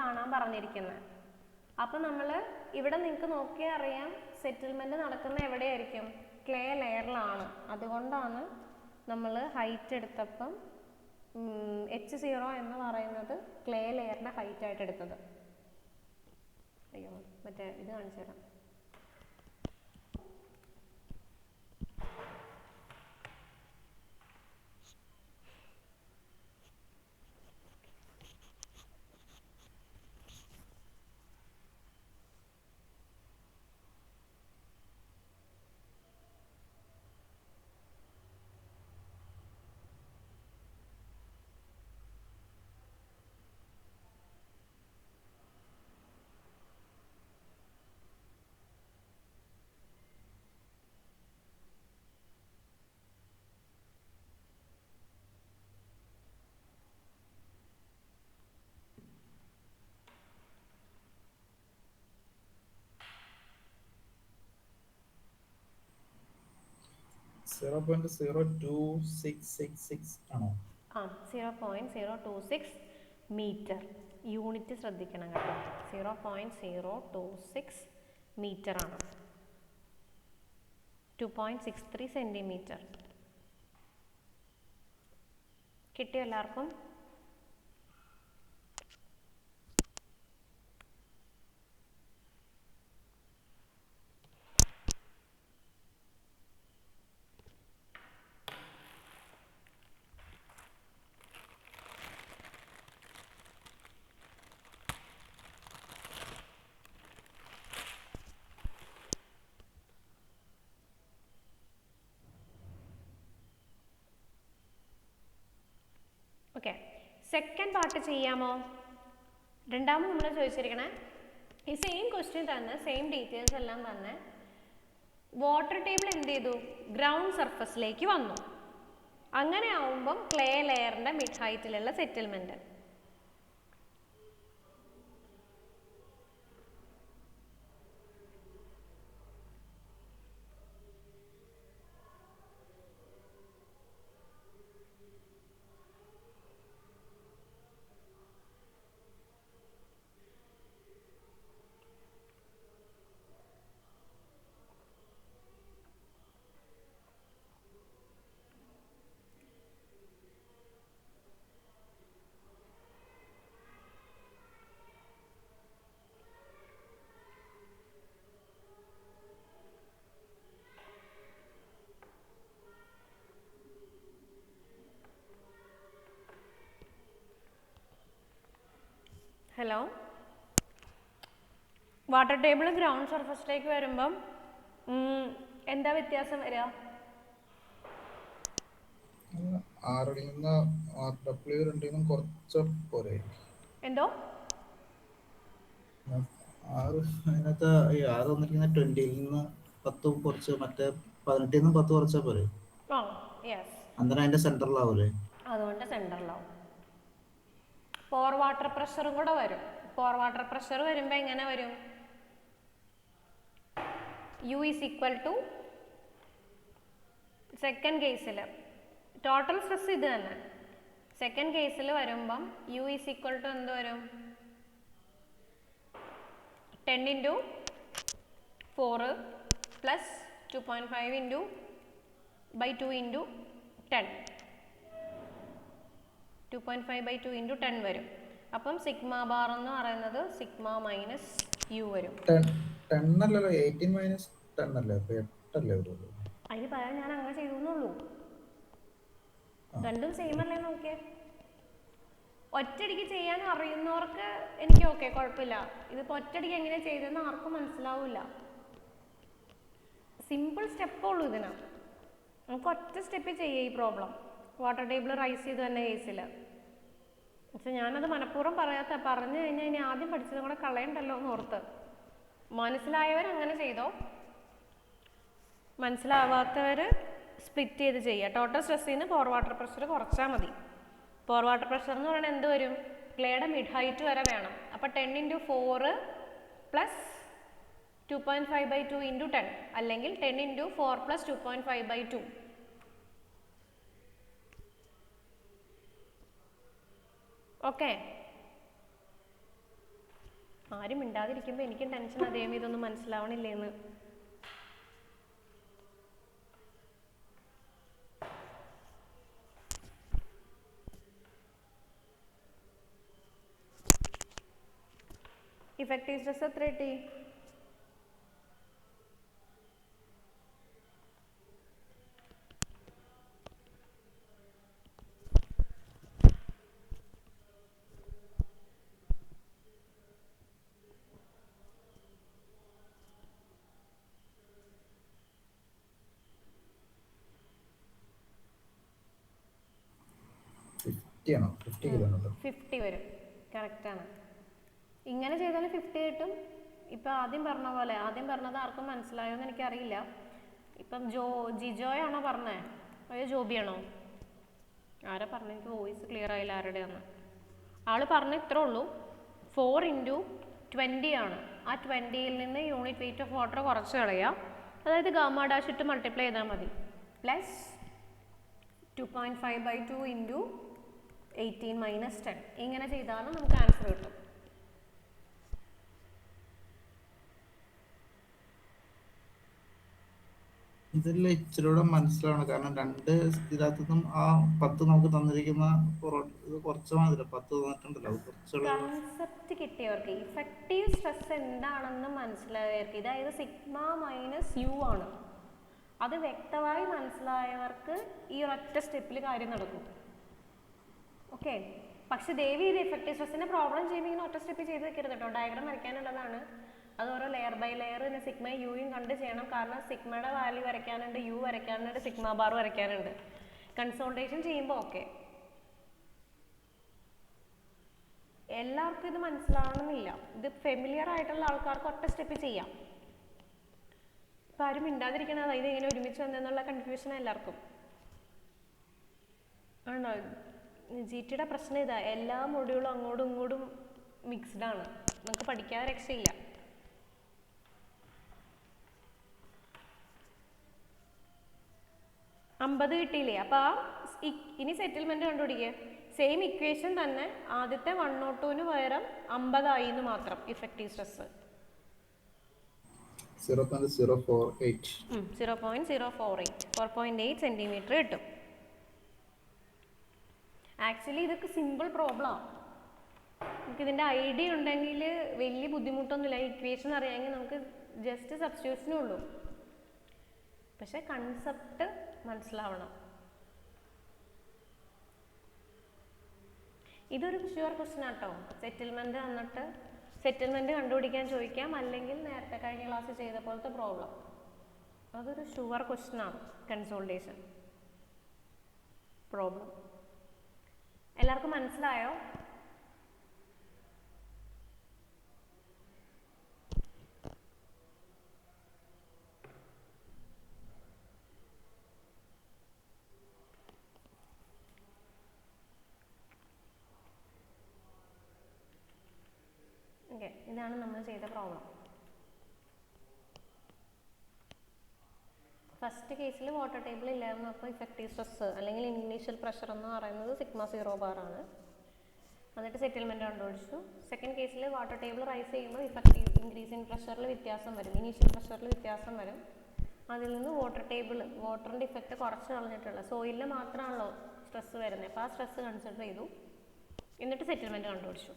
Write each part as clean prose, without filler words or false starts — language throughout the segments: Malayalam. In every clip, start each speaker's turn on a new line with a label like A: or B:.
A: കാണാൻ പറഞ്ഞിരിക്കുന്നത്. അപ്പം നമ്മൾ ഇവിടെ നിങ്ങൾക്ക് നോക്കിയാൽ അറിയാം സെറ്റിൽമെൻറ്റ് നടക്കുന്ന എവിടെയായിരിക്കും? ക്ലേ ലെയറിലാണ്. അതുകൊണ്ടാണ് നമ്മൾ ഹൈറ്റ് എടുത്തപ്പം H0 എന്ന് പറയുന്നത് ക്ലേ ലെയറിൻ്റെ ഹൈറ്റ് ആയിട്ട് എടുത്തത്. അയ്യോ മറ്റേ ഇത് കാണിച്ചു തരാം.
B: സീറോ 0.0266 ആണോ?
A: 0.026 മീറ്റർ. യൂണിറ്റ് ശ്രദ്ധിക്കണം കേട്ടോ. 0.026 മീറ്റർ ആണ്. 2.63 സെൻറ്റിമീറ്റർ. കിട്ടിയോ എല്ലാവർക്കും? ഓക്കെ, സെക്കൻഡ് പാർട്ട് ചെയ്യാമോ? രണ്ടാമത് നമ്മൾ ചോദിച്ചിരിക്കണേ ഈ സെയിം ക്വസ്റ്റ്യൻ തന്നെ, സെയിം ഡീറ്റെയിൽസ് എല്ലാം തന്നെ. വാട്ടർ ടേബിൾ എന്ത് ചെയ്തു? ഗ്രൗണ്ട് സർഫസിലേക്ക് വന്നു. അങ്ങനെ ആവുമ്പം ക്ലേ ലെയറിൻ്റെ മിഡ് ഹൈറ്റിലുള്ള settlement. Hello, water table ground സർഫസിലേക്ക് വരുമ്പം എന്താ വ്യത്യാസം വരിക?
B: ആറിൽ നിന്ന് RW രണ്ടിനും കുറച്ച് പോരെ?
A: എന്തോ
B: ആറ് അതിനകത്ത് ഈ 6 വന്നിരിക്കുന്ന 20ൽ നിന്ന് 10 കുറച്ച്, മറ്റേ 18ൽ നിന്ന് 10 കുറച്ചാൽ പോരെ?
A: യെസ്,
B: അന്നേരം അതിന്റെ സെന്ററിലാവൂലേ?
A: അതുകൊണ്ട് സെൻറ്ററിലാവും. പോർ വാട്ടർ പ്രഷറും കൂടെ വരും. പോർ വാട്ടർ പ്രഷർ വരുമ്പോൾ എങ്ങനെ വരും? U is equal to second കേസിൽ ടോട്ടൽ സ്ട്രെസ് ഇത് തന്നെ. സെക്കൻഡ് കേസിൽ വരുമ്പം U ഈസ് ഈക്വൽ ടു എന്ത് വരും? 10 × 4 പ്ലസ് 2.5 by 2 × 10. 2.5/2 × 10 വരും. അപ്പം സിഗ്മ ബാർ എന്ന് പറയുന്നത് സിഗ്മ മൈനസ് യു വരും.
B: 10 അല്ലല്ലോ, 18 മൈനസ് 10 അല്ലേ? അപ്പോൾ 8 അല്ലേ വരുള്ളൂ?
A: അതിന് പകരം ഞാൻ അങ്ങനെ ചെയ്തുന്നുള്ളൂ. രണ്ടും സെയിം അല്ലേ? നോക്കിയേ, ഒറ്റയടിക്ക് ചെയ്യാൻ അറിയുന്നവർക്ക് എനിക്ക് ഓക്കെ, കുഴപ്പമില്ല. ഇതിപ്പോൾ ഒറ്റയടിക്ക് എങ്ങനെ ചെയ്തതെന്ന് ആർക്കും മനസ്സിലാവില്ല. സിമ്പിൾ സ്റ്റെപ്പുള്ളൂ ഇതിന്. നമുക്ക് ഒറ്റ സ്റ്റെപ്പിൽ ചെയ്യാം ഈ പ്രോബ്ലം. വാട്ടർ ടേബിൾ റൈസ് ചെയ്ത് തന്നെ കേസിൽ. പക്ഷെ ഞാനത് മനഃപൂർവ്വം പറഞ്ഞു കഴിഞ്ഞാൽ ഇനി ആദ്യം പഠിച്ചതും കൂടെ കളയണ്ടല്ലോ എന്ന് ഓർത്ത്. മനസ്സിലായവർ അങ്ങനെ ചെയ്തോ, മനസ്സിലാവാത്തവർ സ്പ്ലിറ്റ് ചെയ്ത് ചെയ്യുക. ടോട്ടൽ സ്ട്രെസ്സിൽ നിന്ന് പോർ വാട്ടർ പ്രഷർ കുറച്ചാൽ മതി. പോർ വാട്ടർ പ്രഷർ എന്ന് പറയുന്നത് എന്ത് വരും? ക്ലേയുടെ മിഡ് ഹൈറ്റ് വരെ വേണം. അപ്പോൾ 10 × 4 പ്ലസ് 2.5/2 × 10 അല്ലെങ്കിൽ 10 × 4 പ്ലസ് 2.5/2. ഓക്കെ, ആരും മിണ്ടാതിരിക്കുമ്പോൾ എനിക്കും ടെൻഷൻ അതേമേ ഇതൊന്നും മനസ്സിലാവണില്ലേന്ന്. ഇഫക്റ്റീവ് സ്ട്രെസ് എത്ര കിട്ടി?
B: ആണോ 50 കിലോമീറ്റർ
A: 50 വരും. കറക്റ്റാണ്. ഇങ്ങനെ ചെയ്താൽ 50 കിട്ടും. ഇപ്പം ആദ്യം പറഞ്ഞത് ആർക്കും മനസ്സിലായോ എന്ന് എനിക്കറിയില്ല. ഇപ്പം ജിജോയാണോ പറഞ്ഞേ അയ്യോ ജോബിയാണോ ആരാ പറഞ്ഞത്? എനിക്ക് വോയിസ് ക്ലിയർ ആയില്ല ആരുടെയാന്ന്. ആള് പറഞ്ഞ ഇത്രേ ഉള്ളൂ, 4 × 20 ആണ്. ആ 20യിൽ നിന്ന് യൂണിറ്റ് വെയിറ്റ് ഓഫ് വാട്ടർ കുറച്ച് കളയാം. അതായത് ഗാമ ഡാഷ് ഇട്ട് മൾട്ടിപ്ലൈ ചെയ്താൽ മതി. പ്ലസ് 2.5/2 × 18 - 10. ഇങ്ങനെ ചെയ്താലും നമുക്ക് ആൻസർ കിട്ടും.
B: ഇതെല്ലാം ഇച്ചിരൂടെ മനസ്സിലാവണം. കാരണം രണ്ട് ഇതിനകത്തുനിന്നും ആ 10 നമുക്ക് തന്നിരിക്കുന്ന ഇത് കുറച്ച് മാതിരി 10 തന്നിട്ടുണ്ടല്ലോ, അത് കുറച്ചുള്ള
A: കൺസെപ്റ്റ് കിട്ടിയവർക്ക്, ഇഫക്റ്റീവ് സ്ട്രെസ് എന്താണെന്ന് മനസ്സിലായവർക്ക്, ഇതായത് സിഗ്മ - U ആണ്, അത് വ്യക്തമായി മനസ്സിലായവർക്ക് ഈ ഒരൊറ്റ സ്റ്റെപ്പിൽ കാര്യം നടക്കും. ഓക്കെ. പക്ഷെ ദേവി ഇത് ഇഫക്റ്റീവ് സ്ട്രെസ്സിന്റെ പ്രോബ്ലം ചെയ്യുമ്പോൾ ഇങ്ങനെ ഒറ്റ സ്റ്റെപ്പ് ചെയ്ത് വെക്കരുത് കേട്ടോ. ഡയഗ്രാം വരയ്ക്കാനുള്ളതാണ്. അത് ഓരോ ലെയർ ബൈ ലെയർ സിഗ്മ യുയും കണ്ട് ചെയ്യണം. കാരണം സിഗ്മയുടെ വാല്യൂ വരയ്ക്കാനുണ്ട്, യു വരയ്ക്കാനുണ്ട്, സിഗ്മ ബാർ വരയ്ക്കാനുണ്ട്. കൺസോൾട്ടേഷൻ ചെയ്യുമ്പോൾ ഓക്കെ. എല്ലാവർക്കും ഇത് മനസ്സിലാവണമെന്നില്ല. ഇത് ഫെമിലിയർ ആയിട്ടുള്ള ആൾക്കാർക്ക് ഒറ്റ സ്റ്റെപ്പ് ചെയ്യാം. ഇപ്പം ആരും മിണ്ടാതിരിക്കണത് ഇത് എങ്ങനെ ഒരുമിച്ച് വന്നെന്നുള്ള കൺഫ്യൂഷൻ എല്ലാവർക്കും ആണോ? ജിടിയുടെ പ്രശ്നം ഇതാ, എല്ലാ മൊഡ്യൂളും അങ്ങോട്ടും ഇങ്ങോട്ടും മിക്സ്ഡ് ആണ്. നമുക്ക് പഠിക്കാതെ രക്ഷയില്ല. അമ്പത് കിട്ടിയില്ലേ? അപ്പോൾ ഇനി സെറ്റിൽമെന്റ് കണ്ടുപിടിക്കുക. സെയിം ഇക്വേഷൻ തന്നെ ആദ്യത്തെ 102 പകരം 50 ആയി എന്ന് മാത്രം. ഇഫക്റ്റീവ് സ്ട്രെസ്
B: 0.048
A: 4.8 സെന്റിമീറ്റർ കിട്ടും. ആക്ച്വലി ഇതൊക്കെ സിമ്പിൾ പ്രോബ്ലമാണ്. നമുക്ക് ഇതിൻ്റെ ഐഡിയ ഉണ്ടെങ്കിൽ വലിയ ബുദ്ധിമുട്ടൊന്നുമില്ല. ഇക്വേഷൻ അറിയാമെങ്കിൽ നമുക്ക് ജസ്റ്റ് സബ്സ്റ്റിറ്റ്യൂഷനേ ഉള്ളൂ. പക്ഷെ കൺസെപ്റ്റ് മനസ്സിലാവണം. ഇതൊരു ഷുവർ ക്വസ്റ്റ്യൻ ആട്ടോ. സെറ്റിൽമെന്റ് വന്നിട്ട് സെറ്റിൽമെന്റ് കണ്ടുപിടിക്കാൻ ചോദിക്കാം, അല്ലെങ്കിൽ നേരത്തെ കഴിഞ്ഞ ക്ലാസ് ചെയ്ത പോലത്തെ പ്രോബ്ലം. അതൊരു ഷുവർ ക്വസ്റ്റ്യൻ ആണ്. കൺസോൾട്ടേഷൻ പ്രോബ്ലം എല്ലാവർക്കും മനസ്സിലായോ? ഓക്കെ, ഇതാണ് നമ്മൾ ചെയ്ത പ്രോബ്ലം. ഫസ്റ്റ് കേസിൽ വാട്ടർ ടേബിൾ ഇല്ലായിരുന്നു. അപ്പോൾ ഇഫക്റ്റീവ് സ്ട്രെസ് അല്ലെങ്കിൽ ഇനീഷ്യൽ പ്രഷർ എന്ന് പറയുന്നത് സിഗ്മ 0 ബാർ ആണ്. എന്നിട്ട് സെറ്റിൽമെന്റ് കണ്ടുപിടിച്ചു. സെക്കൻഡ് കേസിൽ വാട്ടർ ടേബിൾ റൈസ് ചെയ്യുമ്പോൾ ഇഫക്റ്റീവ് ഇൻക്രീസിങ് പ്രഷറിൽ വ്യത്യാസം വരും, ഇനീഷ്യൽ പ്രഷറിൽ വ്യത്യാസം വരും. അതിൽ നിന്ന് വാട്ടറിൻ്റെ ഇഫക്റ്റ് കുറച്ച് കളഞ്ഞിട്ടുള്ള സോയിലിൽ മാത്രമാണല്ലോ സ്ട്രെസ് വരുന്നത്. അപ്പോൾ ആ സ്ട്രെസ് കൺസിഡർ ചെയ്തു. എന്നിട്ട് സെറ്റിൽമെന്റ് കണ്ടുപിടിച്ചു.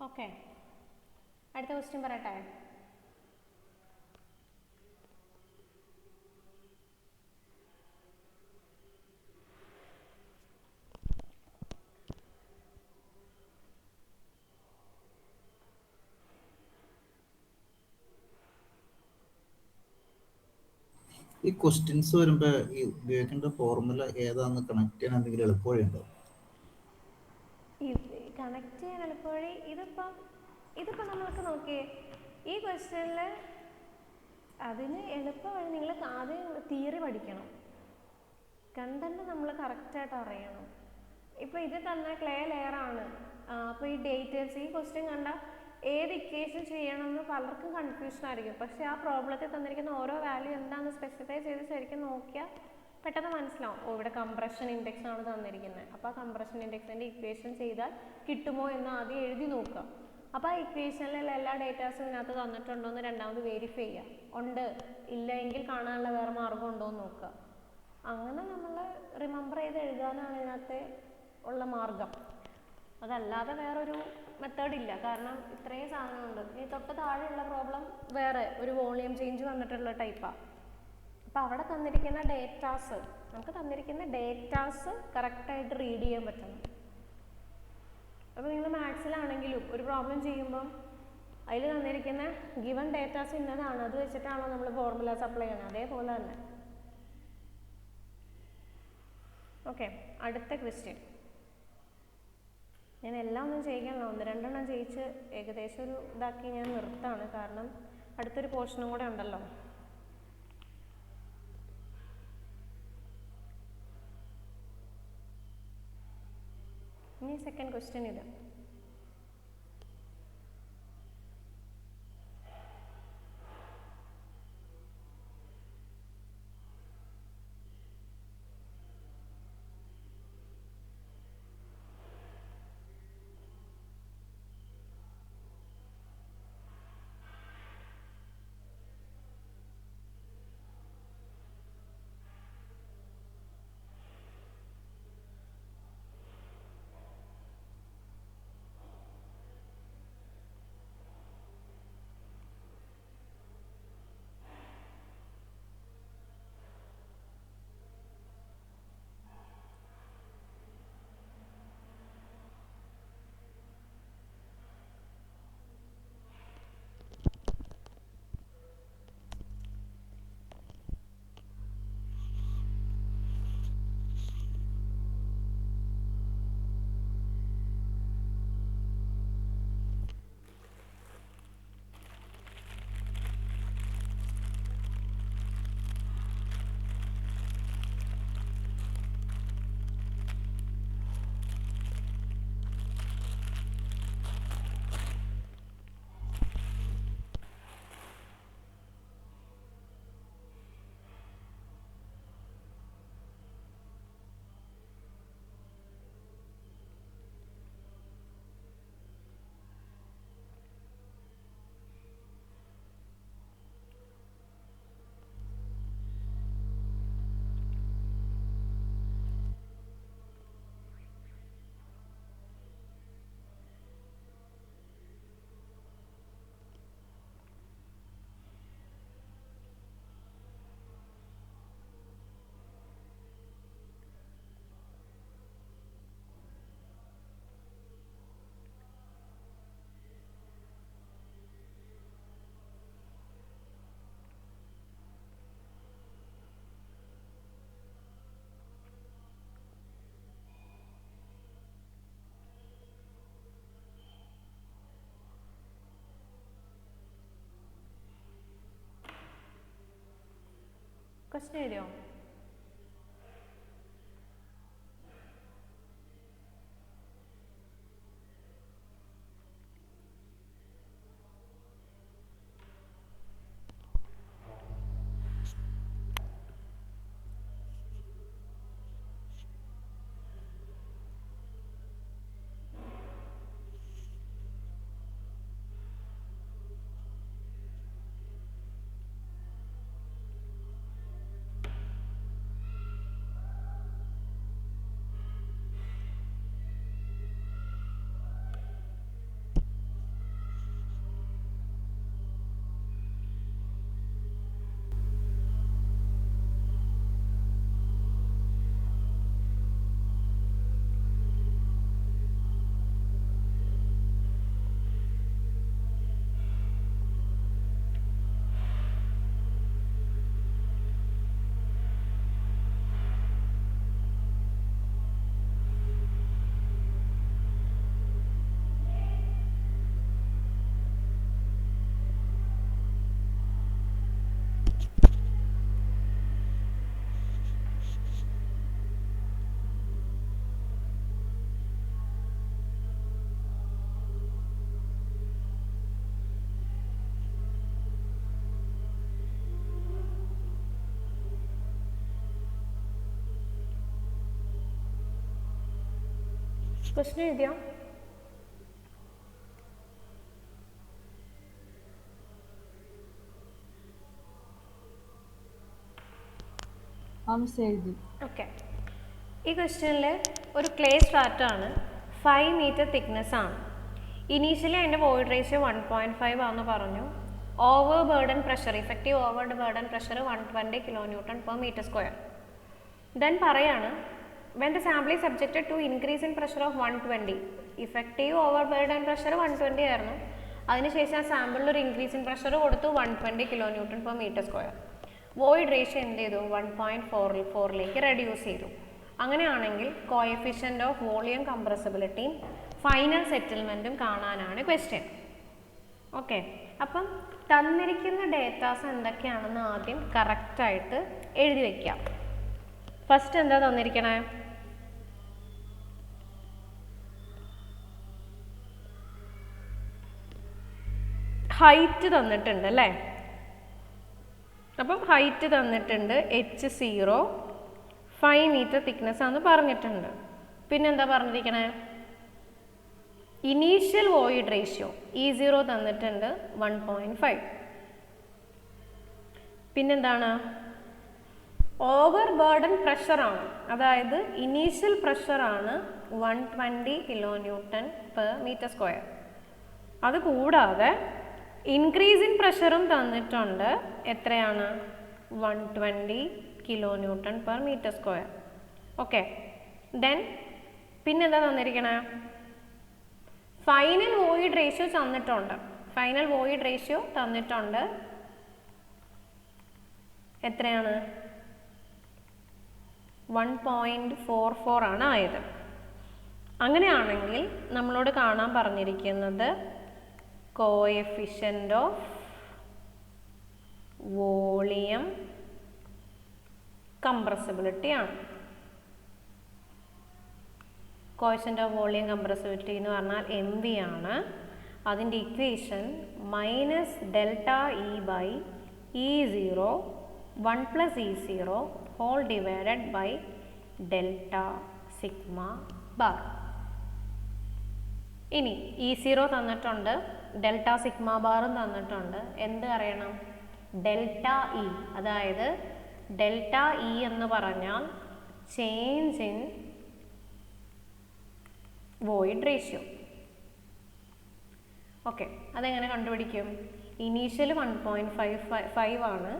A: ഓക്കെ, അടുത്ത ക്വസ്റ്റ്യൻ പറയട്ടെ.
B: ഈ ക്വസ്റ്റ്യൻസ് വരുമ്പോൾ ഈ ഉപയോഗിക്കേണ്ട ഫോർമുല ഏതാന്ന് കണക്ട് ചെയ്യാൻ എന്തെങ്കിലും എളുപ്പവഴിയുണ്ടോ?
A: കണക്ട് ചെയ്യാൻ എളുപ്പവഴി ഇതിപ്പോൾ നമ്മൾക്ക് നോക്കിയേ, ഈ ക്വസ്റ്റ്യനിൽ അതിന് എളുപ്പവഴി നിങ്ങൾ ആദ്യം തിയറി പഠിക്കണം. കണ്ടന്റ് നമ്മൾ കറക്റ്റായിട്ട് അറിയണം. ഇപ്പോൾ ഇത് തന്നെ ക്ലേ ലെയർ ആണ്. അപ്പോൾ ഈ ഡേറ്റേഴ്സ് ഈ ക്വസ്റ്റ്യൻ കണ്ട ഏത് ഇക്വേഷൻ ചെയ്യണമെന്ന് പലർക്കും കൺഫ്യൂഷൻ ആയിരിക്കും. പക്ഷേ ആ പ്രോബ്ലത്തിൽ തന്നിരിക്കുന്ന ഓരോ വാല്യൂ എന്താണെന്ന് സ്പെസിഫൈ ചെയ്ത് ശരിക്കും നോക്കിയാൽ പെട്ടെന്ന് മനസ്സിലാവും. ഇവിടെ കംപ്രഷൻ ഇൻഡെക്സ് ആണ് തന്നിരിക്കുന്നത്, അപ്പോൾ ആ കംപ്രഷൻ ഇൻഡെക്സിൻ്റെ ഇക്വേഷൻ ചെയ്താൽ കിട്ടുമോ എന്ന് ആദ്യം എഴുതി നോക്കുക. അപ്പോൾ ആ ഇക്വേഷനിലുള്ള എല്ലാ ഡേറ്റാസും ഇതിനകത്ത് തന്നിട്ടുണ്ടോ എന്ന് രണ്ടാമത് വെരിഫൈ ചെയ്യുക. ഉണ്ട് ഇല്ല എങ്കിൽ കാണാനുള്ള വേറെ മാർഗം ഉണ്ടോ എന്ന് നോക്കുക. അങ്ങനെ നമ്മൾ റിമെമ്പർ ചെയ്ത് എഴുതാനാണ് ഇതിനകത്തെ ഉള്ള മാർഗം. അതല്ലാതെ വേറൊരു മെത്തേഡ് ഇല്ല. കാരണം ഇത്രയും സാധനമുണ്ട്. ഈ തൊട്ട് താഴെയുള്ള പ്രോബ്ലം വേറെ ഒരു വോളിയം ചേഞ്ച് വന്നിട്ടുള്ള ടൈപ്പാണ്. അപ്പോൾ അവിടെ തന്നിരിക്കുന്ന ഡേറ്റാസ്, നമുക്ക് തന്നിരിക്കുന്ന ഡേറ്റാസ് കറക്റ്റായിട്ട് റീഡ് ചെയ്യാൻ പറ്റണം. അപ്പോൾ നിങ്ങൾ മാത്സിലാണെങ്കിലും ഒരു പ്രോബ്ലം ചെയ്യുമ്പം അതിൽ തന്നിരിക്കുന്ന ഗിവൺ ഡേറ്റാസ് ഇന്നതാണ്, അത് വെച്ചിട്ടാണോ നമ്മൾ ഫോർമുലാസ് അപ്ലൈ ചെയ്യണം, അതേപോലെ തന്നെ. ഓക്കെ, അടുത്ത ക്വസ്റ്റ്യൻ. ഞാൻ എല്ലാം ഒന്നും ചെയ്യിക്കാനല്ല, 1-2 ചെയ്യിച്ച് ഏകദേശം ഒരു ഇതാക്കി ഞാൻ നിർത്താണ്. കാരണം അടുത്തൊരു പോർഷനും കൂടെ ഉണ്ടല്ലോ. ഇനി സെക്കൻഡ് ക്വസ്റ്റ്യൻ ഇത്. ക്വസ്റ്റ്യൻ എഴുതിയോ? ക്വസ്റ്റ്യൻ എഴുതിയോ? ഓക്കെ. ഈ ക്വസ്റ്റ്യനിൽ ഒരു ക്ലേ സ്ട്രാറ്റാണ്, 5 മീറ്റർ തിക്നെസ് ആണ്. ഇനീഷ്യലി അതിൻ്റെ വോയിഡ് റേഷ്യോ 1.5 ആണെന്ന് പറഞ്ഞു. Over burden pressure, effective over burden pressure 120 kN/m². Then പറയാണ് when the sample is subjected to increase in pressure of 120, effective over burden pressure 120 ആയിരുന്നു, അതിനുശേഷം ആ സാമ്പിളിൽ ഒരു ഇൻക്രീസ് ഇൻ പ്രഷർ കൊടുത്തു 120 kN/m². വോയിഡ് റേഷ്യോ എന്ത് ചെയ്തു? 1.44ലേക്ക് റെഡ്യൂസ് ചെയ്തു. അങ്ങനെയാണെങ്കിൽ കോഎഫിഷ്യൻ്റ് ഓഫ് വോളിയം കംപ്രസിബിലിറ്റിയും ഫൈനൽ സെറ്റിൽമെൻറ്റും കാണാനാണ് ക്വസ്റ്റ്യൻ. ഓക്കെ, അപ്പം തന്നിരിക്കുന്ന ഡേറ്റാസ് എന്തൊക്കെയാണെന്ന് ആദ്യം കറക്റ്റായിട്ട് എഴുതി വയ്ക്കാം. ഫസ്റ്റ് എന്താ തന്നിരിക്കണേ? ഹൈറ്റ് തന്നിട്ടുണ്ട് അല്ലേ? അപ്പം ഹൈറ്റ് തന്നിട്ടുണ്ട് h0, 5 മീറ്റർ തിക്നെസ് ആണെന്ന് പറഞ്ഞിട്ടുണ്ട്. പിന്നെന്താ പറഞ്ഞിരിക്കണേ? ഇനീഷ്യൽ വോയിഡ് റേഷ്യോ E0 തന്നിട്ടുണ്ട് 1.5. പിന്നെന്താണ്? ഓവർ ബേർഡൻ പ്രഷറാണ്, അതായത് ഇനീഷ്യൽ പ്രഷറാണ് 120 kN/m². അത് കൂടാതെ ഇൻക്രീസ് ഇൻ പ്രഷറും തന്നിട്ടുണ്ട്. എത്രയാണ്? 120 kN/m². ഓക്കെ, ദെൻ പിന്നെന്താ തന്നിരിക്കണേ? ഫൈനൽ വോയിഡ് റേഷ്യോ തന്നിട്ടുണ്ട്. ഫൈനൽ വോയിഡ് റേഷ്യോ തന്നിട്ടുണ്ട്. എത്രയാണ്? 1.44 ആണ് ആയത്. അങ്ങനെയാണെങ്കിൽ നമ്മളോട് കാണാൻ പറഞ്ഞിരിക്കുന്നത് കോഎഫിഷ്യൻ്റ് ഓഫ് വോളിയം കംപ്രസിബിലിറ്റി ആണ്. കോഎഫിഷ്യൻ്റ് ഓഫ് വോളിയം കംപ്രസിബിലിറ്റി എന്ന് പറഞ്ഞാൽ MV ആണ്. അതിൻ്റെ equation -ΔE/E0 1 + E0 whole divided by Δσ⁻. ഇനി E0 തന്നിട്ടുണ്ട്, Δσ⁻ തന്നിട്ടുണ്ട്. എന്ത് അറിയണം? ΔE, അതായത് ΔE എന്ന് പറഞ്ഞാൽ change in void ratio. Okay, അതെങ്ങനെ കണ്ടുപിടിക്കും? ഇനീഷ്യൽ 1.55 ആണ്,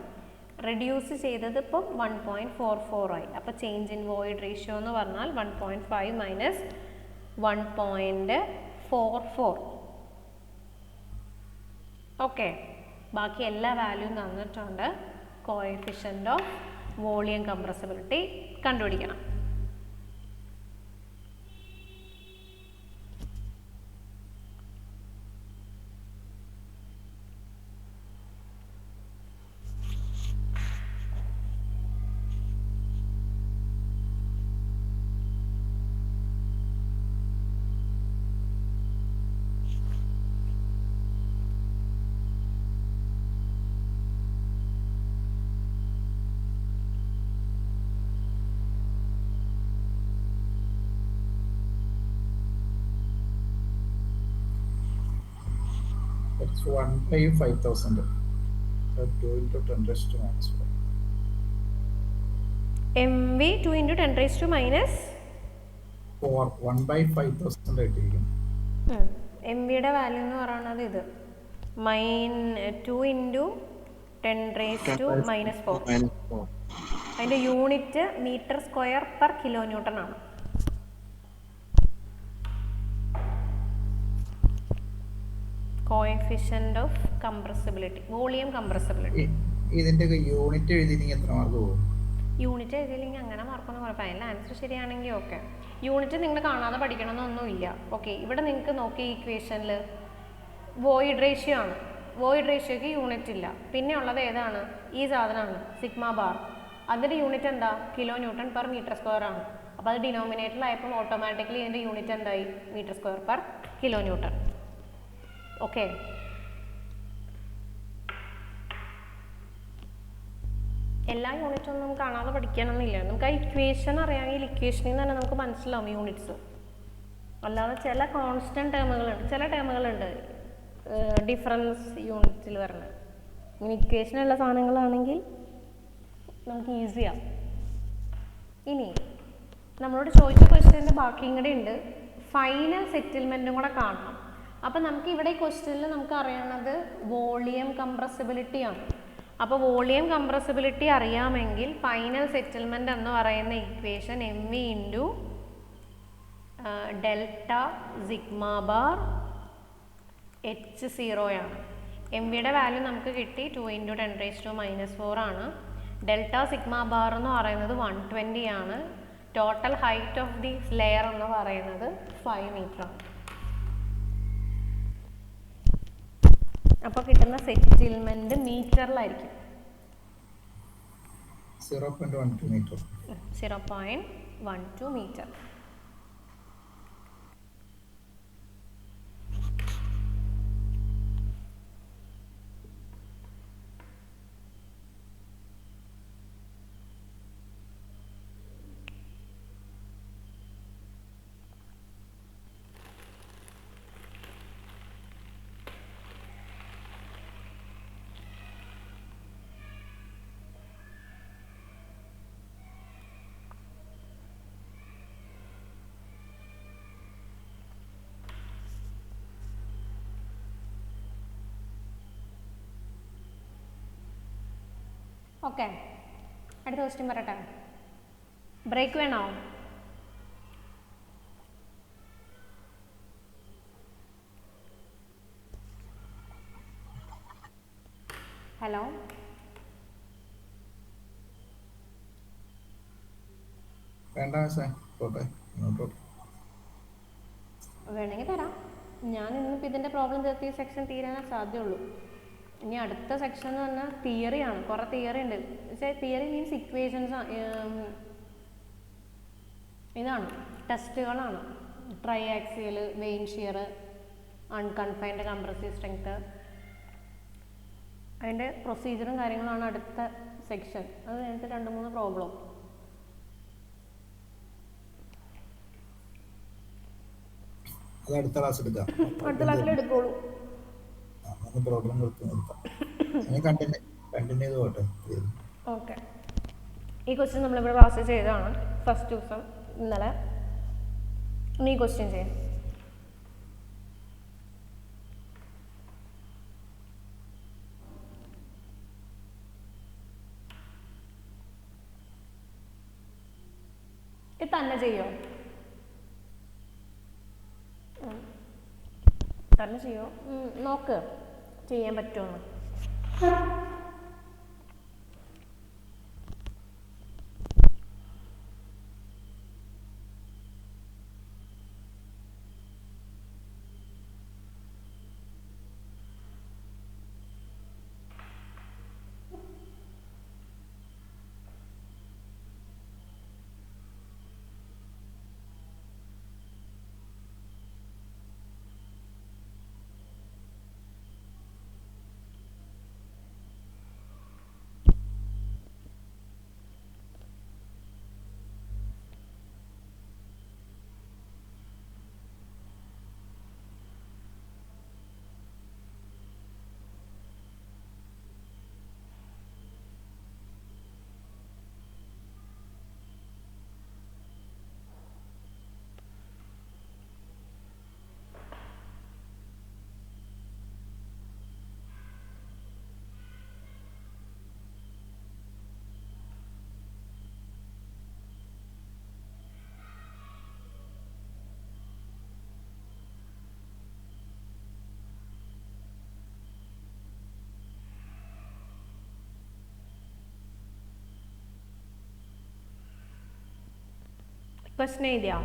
A: റെഡ്യൂസ് ചെയ്തത് ഇപ്പം 1.44 ആയി. അപ്പോൾ ചേഞ്ച് ഇൻ വോയിഡ് റേഷ്യോ എന്ന് പറഞ്ഞാൽ 1.5 മൈനസ് 1.44. ഓക്കെ, ബാക്കി എല്ലാ വാല്യൂവും തന്നിട്ടുണ്ട്. കോഎഫിഷ്യൻ്റ് ഓഫ് വോളിയം കംപ്രസിബിലിറ്റി കണ്ടുപിടിക്കണം.
B: It's 1/5000. 2 × 10⁻⁴.
A: MV 2 × 10⁻⁴
B: 1/5000 ആയിട്ടിരിക്കും.
A: MVയുടെ വാല്യൂ എന്ന് പറയുന്നത് ഇത് 2 × 10⁻⁴. അതിൻ്റെ യൂണിറ്റ് m²/kN ആണ്. Coefficient of compressibility, volume compressibility.
B: ഇതിന്റെ യൂണിറ്റ് എഴുതിയില്ലെങ്കിൽ എത്ര മാർക്ക് പോകും?
A: യൂണിറ്റ് എഴുതിയില്ലെങ്കിൽ അങ്ങനെ മാർക്കൊന്നും കുഴപ്പമില്ല. അതിൻ്റെ ആൻസർ ശരിയാണെങ്കിൽ ഓക്കെ. യൂണിറ്റ് നിങ്ങൾ കാണാതെ പഠിക്കണമെന്നൊന്നുമില്ല. ഓക്കെ, ഇവിടെ നിങ്ങൾക്ക് നോക്കി ഇക്വേഷനിൽ വോയിഡ് റേഷ്യോ ആണ്. വോയിഡ് റേഷ്യോയ്ക്ക് യൂണിറ്റ് ഇല്ല. പിന്നെ ഉള്ളത് ഏതാണ്? ഈ സാധനമാണ് σ⁻. അതിൻ്റെ യൂണിറ്റ് എന്താ? kN/m² ആണ്. അപ്പോൾ അത് ഡിനോമിനേറ്ററിലായപ്പോൾ ഓട്ടോമാറ്റിക്കലി ഇതിൻ്റെ യൂണിറ്റ് എന്തായി? m²/kN. ഓക്കെ, എല്ലാ യൂണിറ്റൊന്നും കാണാതെ പഠിക്കണമെന്നില്ല. നമുക്ക് ആ ഇക്വേഷൻ അറിയാമെങ്കിൽ ഇക്വേഷനിൽ നിന്ന് തന്നെ നമുക്ക് മനസ്സിലാവും യൂണിറ്റ്സ്. അല്ലാതെ ചില കോൺസ്റ്റൻറ്റ് ടേമുകളുണ്ട്, ചില ടേമുകളുണ്ട് ഡിഫറൻസ് യൂണിറ്റിൽ വരുന്നത്. ഇങ്ങനെ ഇക്വേഷനുള്ള സാധനങ്ങളാണെങ്കിൽ നമുക്ക് ഈസിയാണ്. ഇനി നമ്മളോട് ചോദിച്ച ക്വസ്റ്റ്യൻ്റെ ബാക്കിയും കൂടെ ഉണ്ട്, ഫൈനൽ സെറ്റിൽമെൻറ്റും കൂടെ കാണണം. അപ്പോൾ നമുക്ക് ഇവിടെ ഈ ക്വസ്റ്റ്യനിൽ നമുക്ക് അറിയണത് വോളിയം കംപ്രസിബിലിറ്റി ആണ്. അപ്പോൾ വോളിയം കംപ്രസിബിലിറ്റി അറിയാമെങ്കിൽ ഫൈനൽ സെറ്റിൽമെൻറ്റ് എന്ന് പറയുന്ന equation M V into delta sigma bar H0 ആണ്. എം വിയുടെ വാല്യൂ നമുക്ക് കിട്ടി 2 × 10⁻⁻⁴ ആണ്. ഡെൽറ്റ സിഗ്മ ബാർ എന്ന് പറയുന്നത് 120 ആണ്. Total height of the layer എന്ന് പറയുന്നത് 5 മീറ്റർ ആണ്. അപ്പോൾ കിട്ടുന്ന സെറ്റിൽമെൻറ്റ് മീറ്ററിലായിരിക്കും.
B: 0.12 മീറ്റർ.
A: 0.12 മീറ്റർ. ഓക്കെ, അടുത്ത ക്വസ്റ്റ്യൻ പറയട്ടെ. ബ്രേക്ക് വേണോ? ഹലോ,
B: വേണ്ട പോട്ടെ,
A: വേണമെങ്കിൽ തരാം. ഞാൻ ഇന്നിപ്പോൾ ഇതിൻ്റെ പ്രോബ്ലം തീർത്ത് ഈ സെക്ഷൻ തീരാനേ സാധ്യമുള്ളൂ. ഇനി അടുത്ത സെക്ഷൻ എന്ന് പറഞ്ഞാൽ തിയറിയാണ്. കുറേ തിയറി ഉണ്ട്. പക്ഷേ തിയറി മീൻസ് ഇക്വേഷൻസ്, ഇതാണ് ടെസ്റ്റുകളാണ്. Triaxial, vane shear, unconfined compressive strength, അതിൻ്റെ പ്രൊസീജിയറും കാര്യങ്ങളാണ് അടുത്ത സെക്ഷൻ. അത് കഴിഞ്ഞിട്ട് 2-3 പ്രോബ്ലം.
B: അത് അടുത്ത ക്ലാസ് എടുക്കാം.
A: അടുത്ത ക്ലാസ്സിൽ എടുക്കുള്ളൂ.
B: പ്രോബ്ലം കണ്ടിന്യൂ ചെയ്ത് പോട്ടെ.
A: ഓക്കെ, ഈ ക്വസ്റ്റ്യൻ നമ്മളിവിടെ ക്ലാസ് ചെയ്തതാണ് ഫസ്റ്റ് ദിവസം ഇന്നലെ. ഇനി ഈ ക്വസ്റ്റ്യൻ ചെയ്യാം. ഇത് തന്നെ ചെയ്യോ? തന്നെ ചെയ്യോ? നോക്ക് ചെയ്യാൻ പറ്റുമെന്ന്. ക്വസ്റ്റ്യൻ എഴുതിയോ?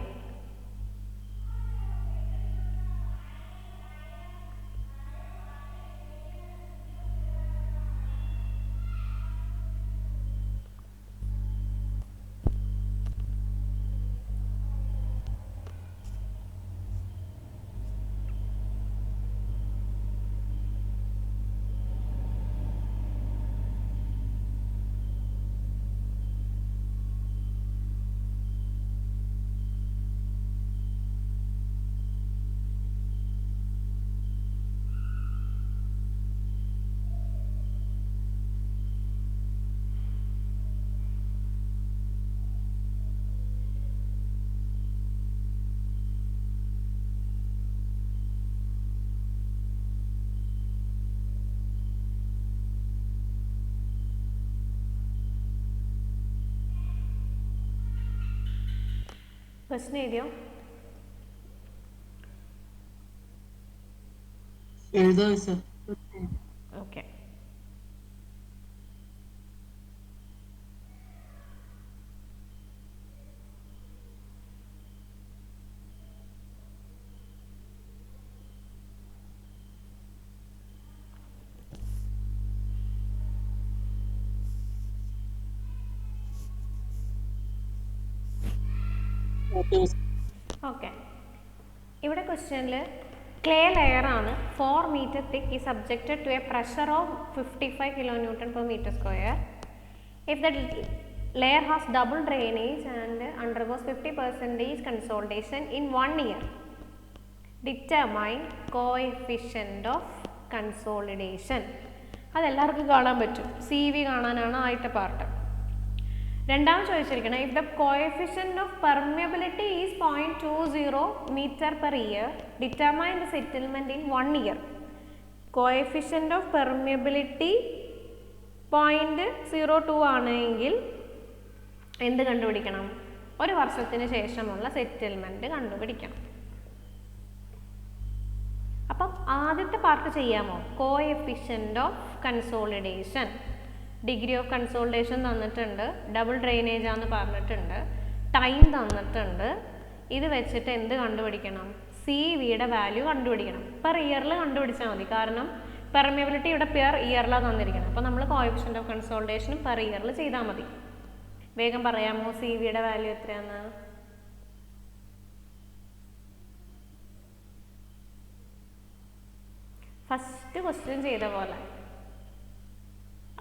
A: ക്വസ്റ്റ്യൻ എഴുതിയോ?
C: എഴുതാം സർ.
A: ഓക്കെ. ഓക്കെ, ഇവിടെ ക്വസ്റ്റ്യനിൽ ക്ലേ ലെയർ ആണ് 4 മീറ്റർ തിക്ക് ഈ subjected to a pressure of 55 kilonewton per meter square. If the layer has double drainage and undergoes 50% consolidation in 1 year, determine coefficient of consolidation. അതെല്ലാവർക്കും കാണാൻ പറ്റും. സി വി കാണാനാണ് ആദ്യത്തെ പാർട്ട്. രണ്ടാമത് ചോദിച്ചിരിക്കണം, if the coefficient of permeability is 0.20 meter per year, determine the settlement in 1 year. Coefficient of permeability 0.02 ആണെങ്കിൽ എന്ത് കണ്ടുപിടിക്കണം? ഒരു വർഷത്തിന് ശേഷമുള്ള സെറ്റിൽമെന്റ് കണ്ടുപിടിക്കണം. അപ്പം ആദ്യത്തെ പാർട്ട് ചെയ്യാമോ? Coefficient of consolidation, degree of consolidation തന്നിട്ടുണ്ട്, ഡബിൾ ഡ്രെയിനേജ് ആണെന്ന് പറഞ്ഞിട്ടുണ്ട്, ടൈം തന്നിട്ടുണ്ട്. ഇത് വെച്ചിട്ട് എന്ത് കണ്ടുപിടിക്കണം? സി വിയുടെ വാല്യൂ കണ്ടുപിടിക്കണം. പെർ ഇയറിൽ കണ്ടുപിടിച്ചാൽ മതി, കാരണം പെർമിയബിലിറ്റി ഇവിടെ പെർ ഇയറിലാണ് തന്നിരിക്കണം. അപ്പോൾ നമ്മൾ കോഎഫിഷ്യന്റ് ഓഫ് കൺസോളിഡേഷനും പെർ ഇയറിൽ ചെയ്താൽ മതി. വേഗം പറയാമോ സി വിയുടെ വാല്യൂ എത്രയാന്ന്? ഫസ്റ്റ് ക്വസ്റ്റ്യൻ ചെയ്ത പോലെ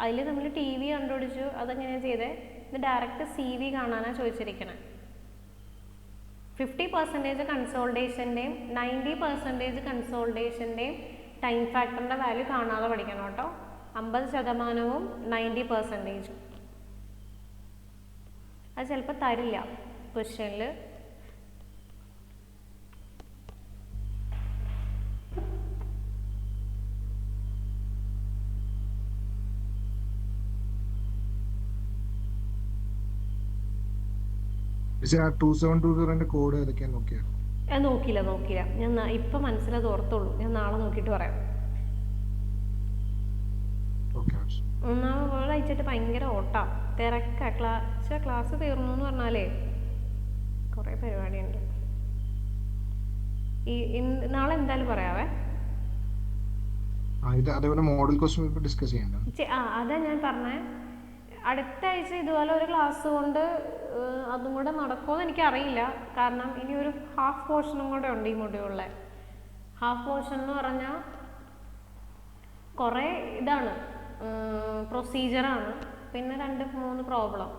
A: അതിൽ നമ്മൾ ടി വി കണ്ടുപിടിച്ചു. അതെങ്ങനെയാണ് ചെയ്തത്? ഇത് ഡയറക്റ്റ് സി വി കാണാനാണ് ചോദിച്ചിരിക്കണേ. 50% കൺസോൾട്ടേഷൻ്റെയും 90% കൺസോൾട്ടേഷൻ്റെയും ടൈം ഫാക്ടറിൻ്റെ വാല്യൂ കാണാതെ പഠിക്കണം കേട്ടോ. 50%-ഉം 90%. അത് ചിലപ്പോൾ തരില്ല ക്വസ്റ്റ്യനിൽ.
D: കോഡ് ഏതൊക്കെയാ നോക്കിയാ?
A: നോക്കിയില്ല. ഞാൻ ഇപ്പം മനസ്സിലത് ഓർത്തുള്ളൂ. ഞാൻ നാളെ നോക്കിയിട്ട് പറയാം. ഒന്നാമത് അയച്ചിട്ട് ഭയങ്കര ഓട്ടാ, തിരക്കാ. ക്ലാസ് തീർന്നു എന്ന് പറഞ്ഞാലേ കുറേ പരിപാടിയുണ്ട്. നാളെ എന്തായാലും പറയാവേ.
D: അതേപോലെ മോഡൽ ക്വസ്റ്റ്യൻ പേപ്പർ ഡിസ്കസ് ചെയ്യണ്ട.
A: അതാ ഞാൻ പറഞ്ഞേ. അടുത്ത ആഴ്ച ഇതുപോലെ ഒരു ക്ലാസ് കൊണ്ട് അതും കൂടെ നടക്കുമെന്ന് എനിക്കറിയില്ല. കാരണം ഇനി ഒരു ഹാഫ് പോർഷനും കൂടെ ഉണ്ട് ഈ മൊഡ്യൂളിൽ. ഹാഫ് പോർഷൻ എന്ന് പറഞ്ഞാൽ കുറേ ഇതാണ്, പ്രൊസീജിയറാണ്, പിന്നെ 2-3 പ്രോബ്ലം.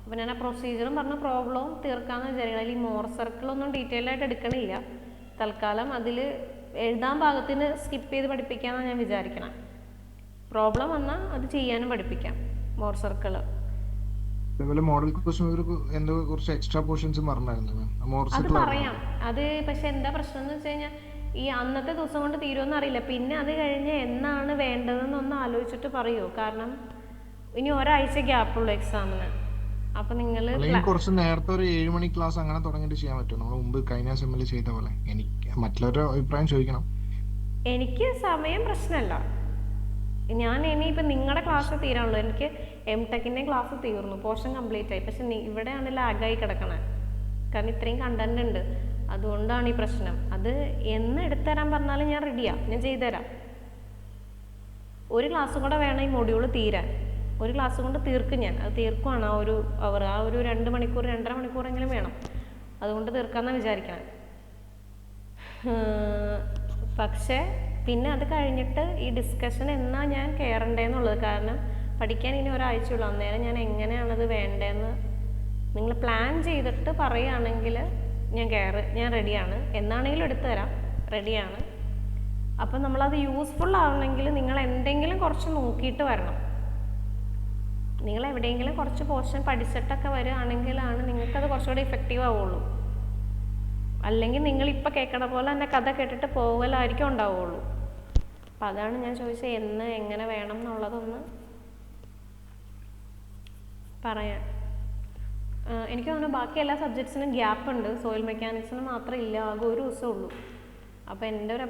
A: അപ്പോൾ ഞാൻ ആ പ്രൊസീജിയറും പറഞ്ഞ പ്രോബ്ലവും തീർക്കാമെന്ന് വിചാരിക്കണം. അതിൽ ഈ മോർ സർക്കിളൊന്നും ഡീറ്റെയിൽ ആയിട്ട് എടുക്കണില്ല തൽക്കാലം. അതിൽ എഴുതാൻ പാകത്തിന് സ്കിപ്പ് ചെയ്ത് പഠിപ്പിക്കാമെന്നാണ് ഞാൻ വിചാരിക്കണം. പ്രോബ്ലം വന്നാൽ അത് ചെയ്യാനും പഠിപ്പിക്കാം. മോർ സർക്കിൾ
D: അതേപോലെ മോഡൽ ക്വസ്റ്റ്യൻ പേപ്പർ എന്തോ കുറച്ച് എക്സ്ട്രാ പോർഷൻസ് പറഞ്ഞായിരുന്നു.
A: അത് പറയാം. അത് പക്ഷെ എന്താ പ്രശ്നം എന്ന് വെച്ച് കഴിഞ്ഞാൽ ഈ അന്നത്തെ ദിവസം കൊണ്ട് തീരുമെന്ന് അറിയില്ല. പിന്നെ അത് കഴിഞ്ഞ് എന്നാണ് വേണ്ടതെന്നൊന്ന് ആലോചിച്ചിട്ട് പറയുമോ? കാരണം ഇനി ഒരാഴ്ച ഗ്യാപ്പുള്ളൂ എക്സാമിന്. അപ്പൊ നിങ്ങൾ
D: കുറച്ച് നേരത്തെ ഒരു 7 മണി ക്ലാസ് അങ്ങനെ തുടങ്ങിയിട്ട് ചെയ്യാൻ പറ്റുമോ? നമ്മൾ മുമ്പ് കഴിഞ്ഞ സെമ്മിൽ ചെയ്ത പോലെ. എനിക്ക് മറ്റുള്ളവരുടെ അഭിപ്രായം ചോദിക്കണം.
A: എനിക്ക് സമയം പ്രശ്നമല്ല. ഞാൻ ഇനിയിപ്പോൾ നിങ്ങളുടെ ക്ലാസ് തീരാനുള്ളൂ. എനിക്ക് എംടെക്കിൻ്റെ ക്ലാസ് തീർന്നു, പോർഷൻ കംപ്ലീറ്റ് ആയി. പക്ഷെ ഇവിടെയാണ് ലാഗായി കിടക്കണേ, കാരണം ഇത്രയും കണ്ടന്റ് ഉണ്ട്. അതുകൊണ്ടാണ് ഈ പ്രശ്നം. അത് എന്ന് എടുത്തുതരാൻ പറഞ്ഞാലും ഞാൻ റെഡിയാണ്, ഞാൻ ചെയ്തുതരാം. ഒരു ക്ലാസ്സും കൂടെ വേണം ഈ മൊഡ്യൂൾ തീരാൻ. ഒരു ക്ലാസ് കൊണ്ട് തീർക്കും ഞാൻ. അത് തീർക്കുവാണ് ആ ഒരു 2 മണിക്കൂർ 2.5 മണിക്കൂറെങ്കിലും വേണം. അതുകൊണ്ട് തീർക്കാമെന്നാണ് വിചാരിക്കണം. പക്ഷേ പിന്നെ അത് കഴിഞ്ഞിട്ട് ഈ ഡിസ്കഷൻ എന്നാ ഞാൻ കയറണ്ടേന്നുള്ളത്. കാരണം പഠിക്കാൻ ഇനി ഒരാഴ്ചയുള്ളൂ. അന്നേരം ഞാൻ എങ്ങനെയാണത് വേണ്ടതെന്ന് നിങ്ങൾ പ്ലാൻ ചെയ്തിട്ട് പറയുകയാണെങ്കിൽ ഞാൻ റെഡിയാണ്. എന്നാണെങ്കിലും എടുത്തു തരാം, റെഡിയാണ്. അപ്പം നമ്മളത് യൂസ്ഫുൾ ആവണമെങ്കിൽ നിങ്ങൾ എന്തെങ്കിലും കുറച്ച് നോക്കിയിട്ട് വരണം. നിങ്ങൾ എവിടെയെങ്കിലും കുറച്ച് പോർഷൻ പഠിച്ചിട്ടൊക്കെ വരികയാണെങ്കിലാണ് നിങ്ങൾക്കത് കുറച്ചുകൂടി ഇഫക്റ്റീവ് ആവുള്ളൂ. അല്ലെങ്കിൽ നിങ്ങളിപ്പോൾ കേൾക്കണ പോലെ തന്നെ കഥ കേട്ടിട്ട് പോകലായിരിക്കും ഉണ്ടാവുള്ളൂ. അപ്പം അതാണ് ഞാൻ ചോദിച്ചത്, എങ്ങനെ വേണം എന്നുള്ളതൊന്ന് പറയാൻ. എനിക്ക് തോന്നുന്നു ബാക്കി എല്ലാ സബ്ജക്ട്സിനും ഗ്യാപ്പ് ഉണ്ട്, സോയിൽ മെക്കാനിക്സിന് മാത്രം ഇല്ല, ആകെ ഒരു ദിവസമേ ഉള്ളൂ. അപ്പോൾ എൻ്റെ ഒരു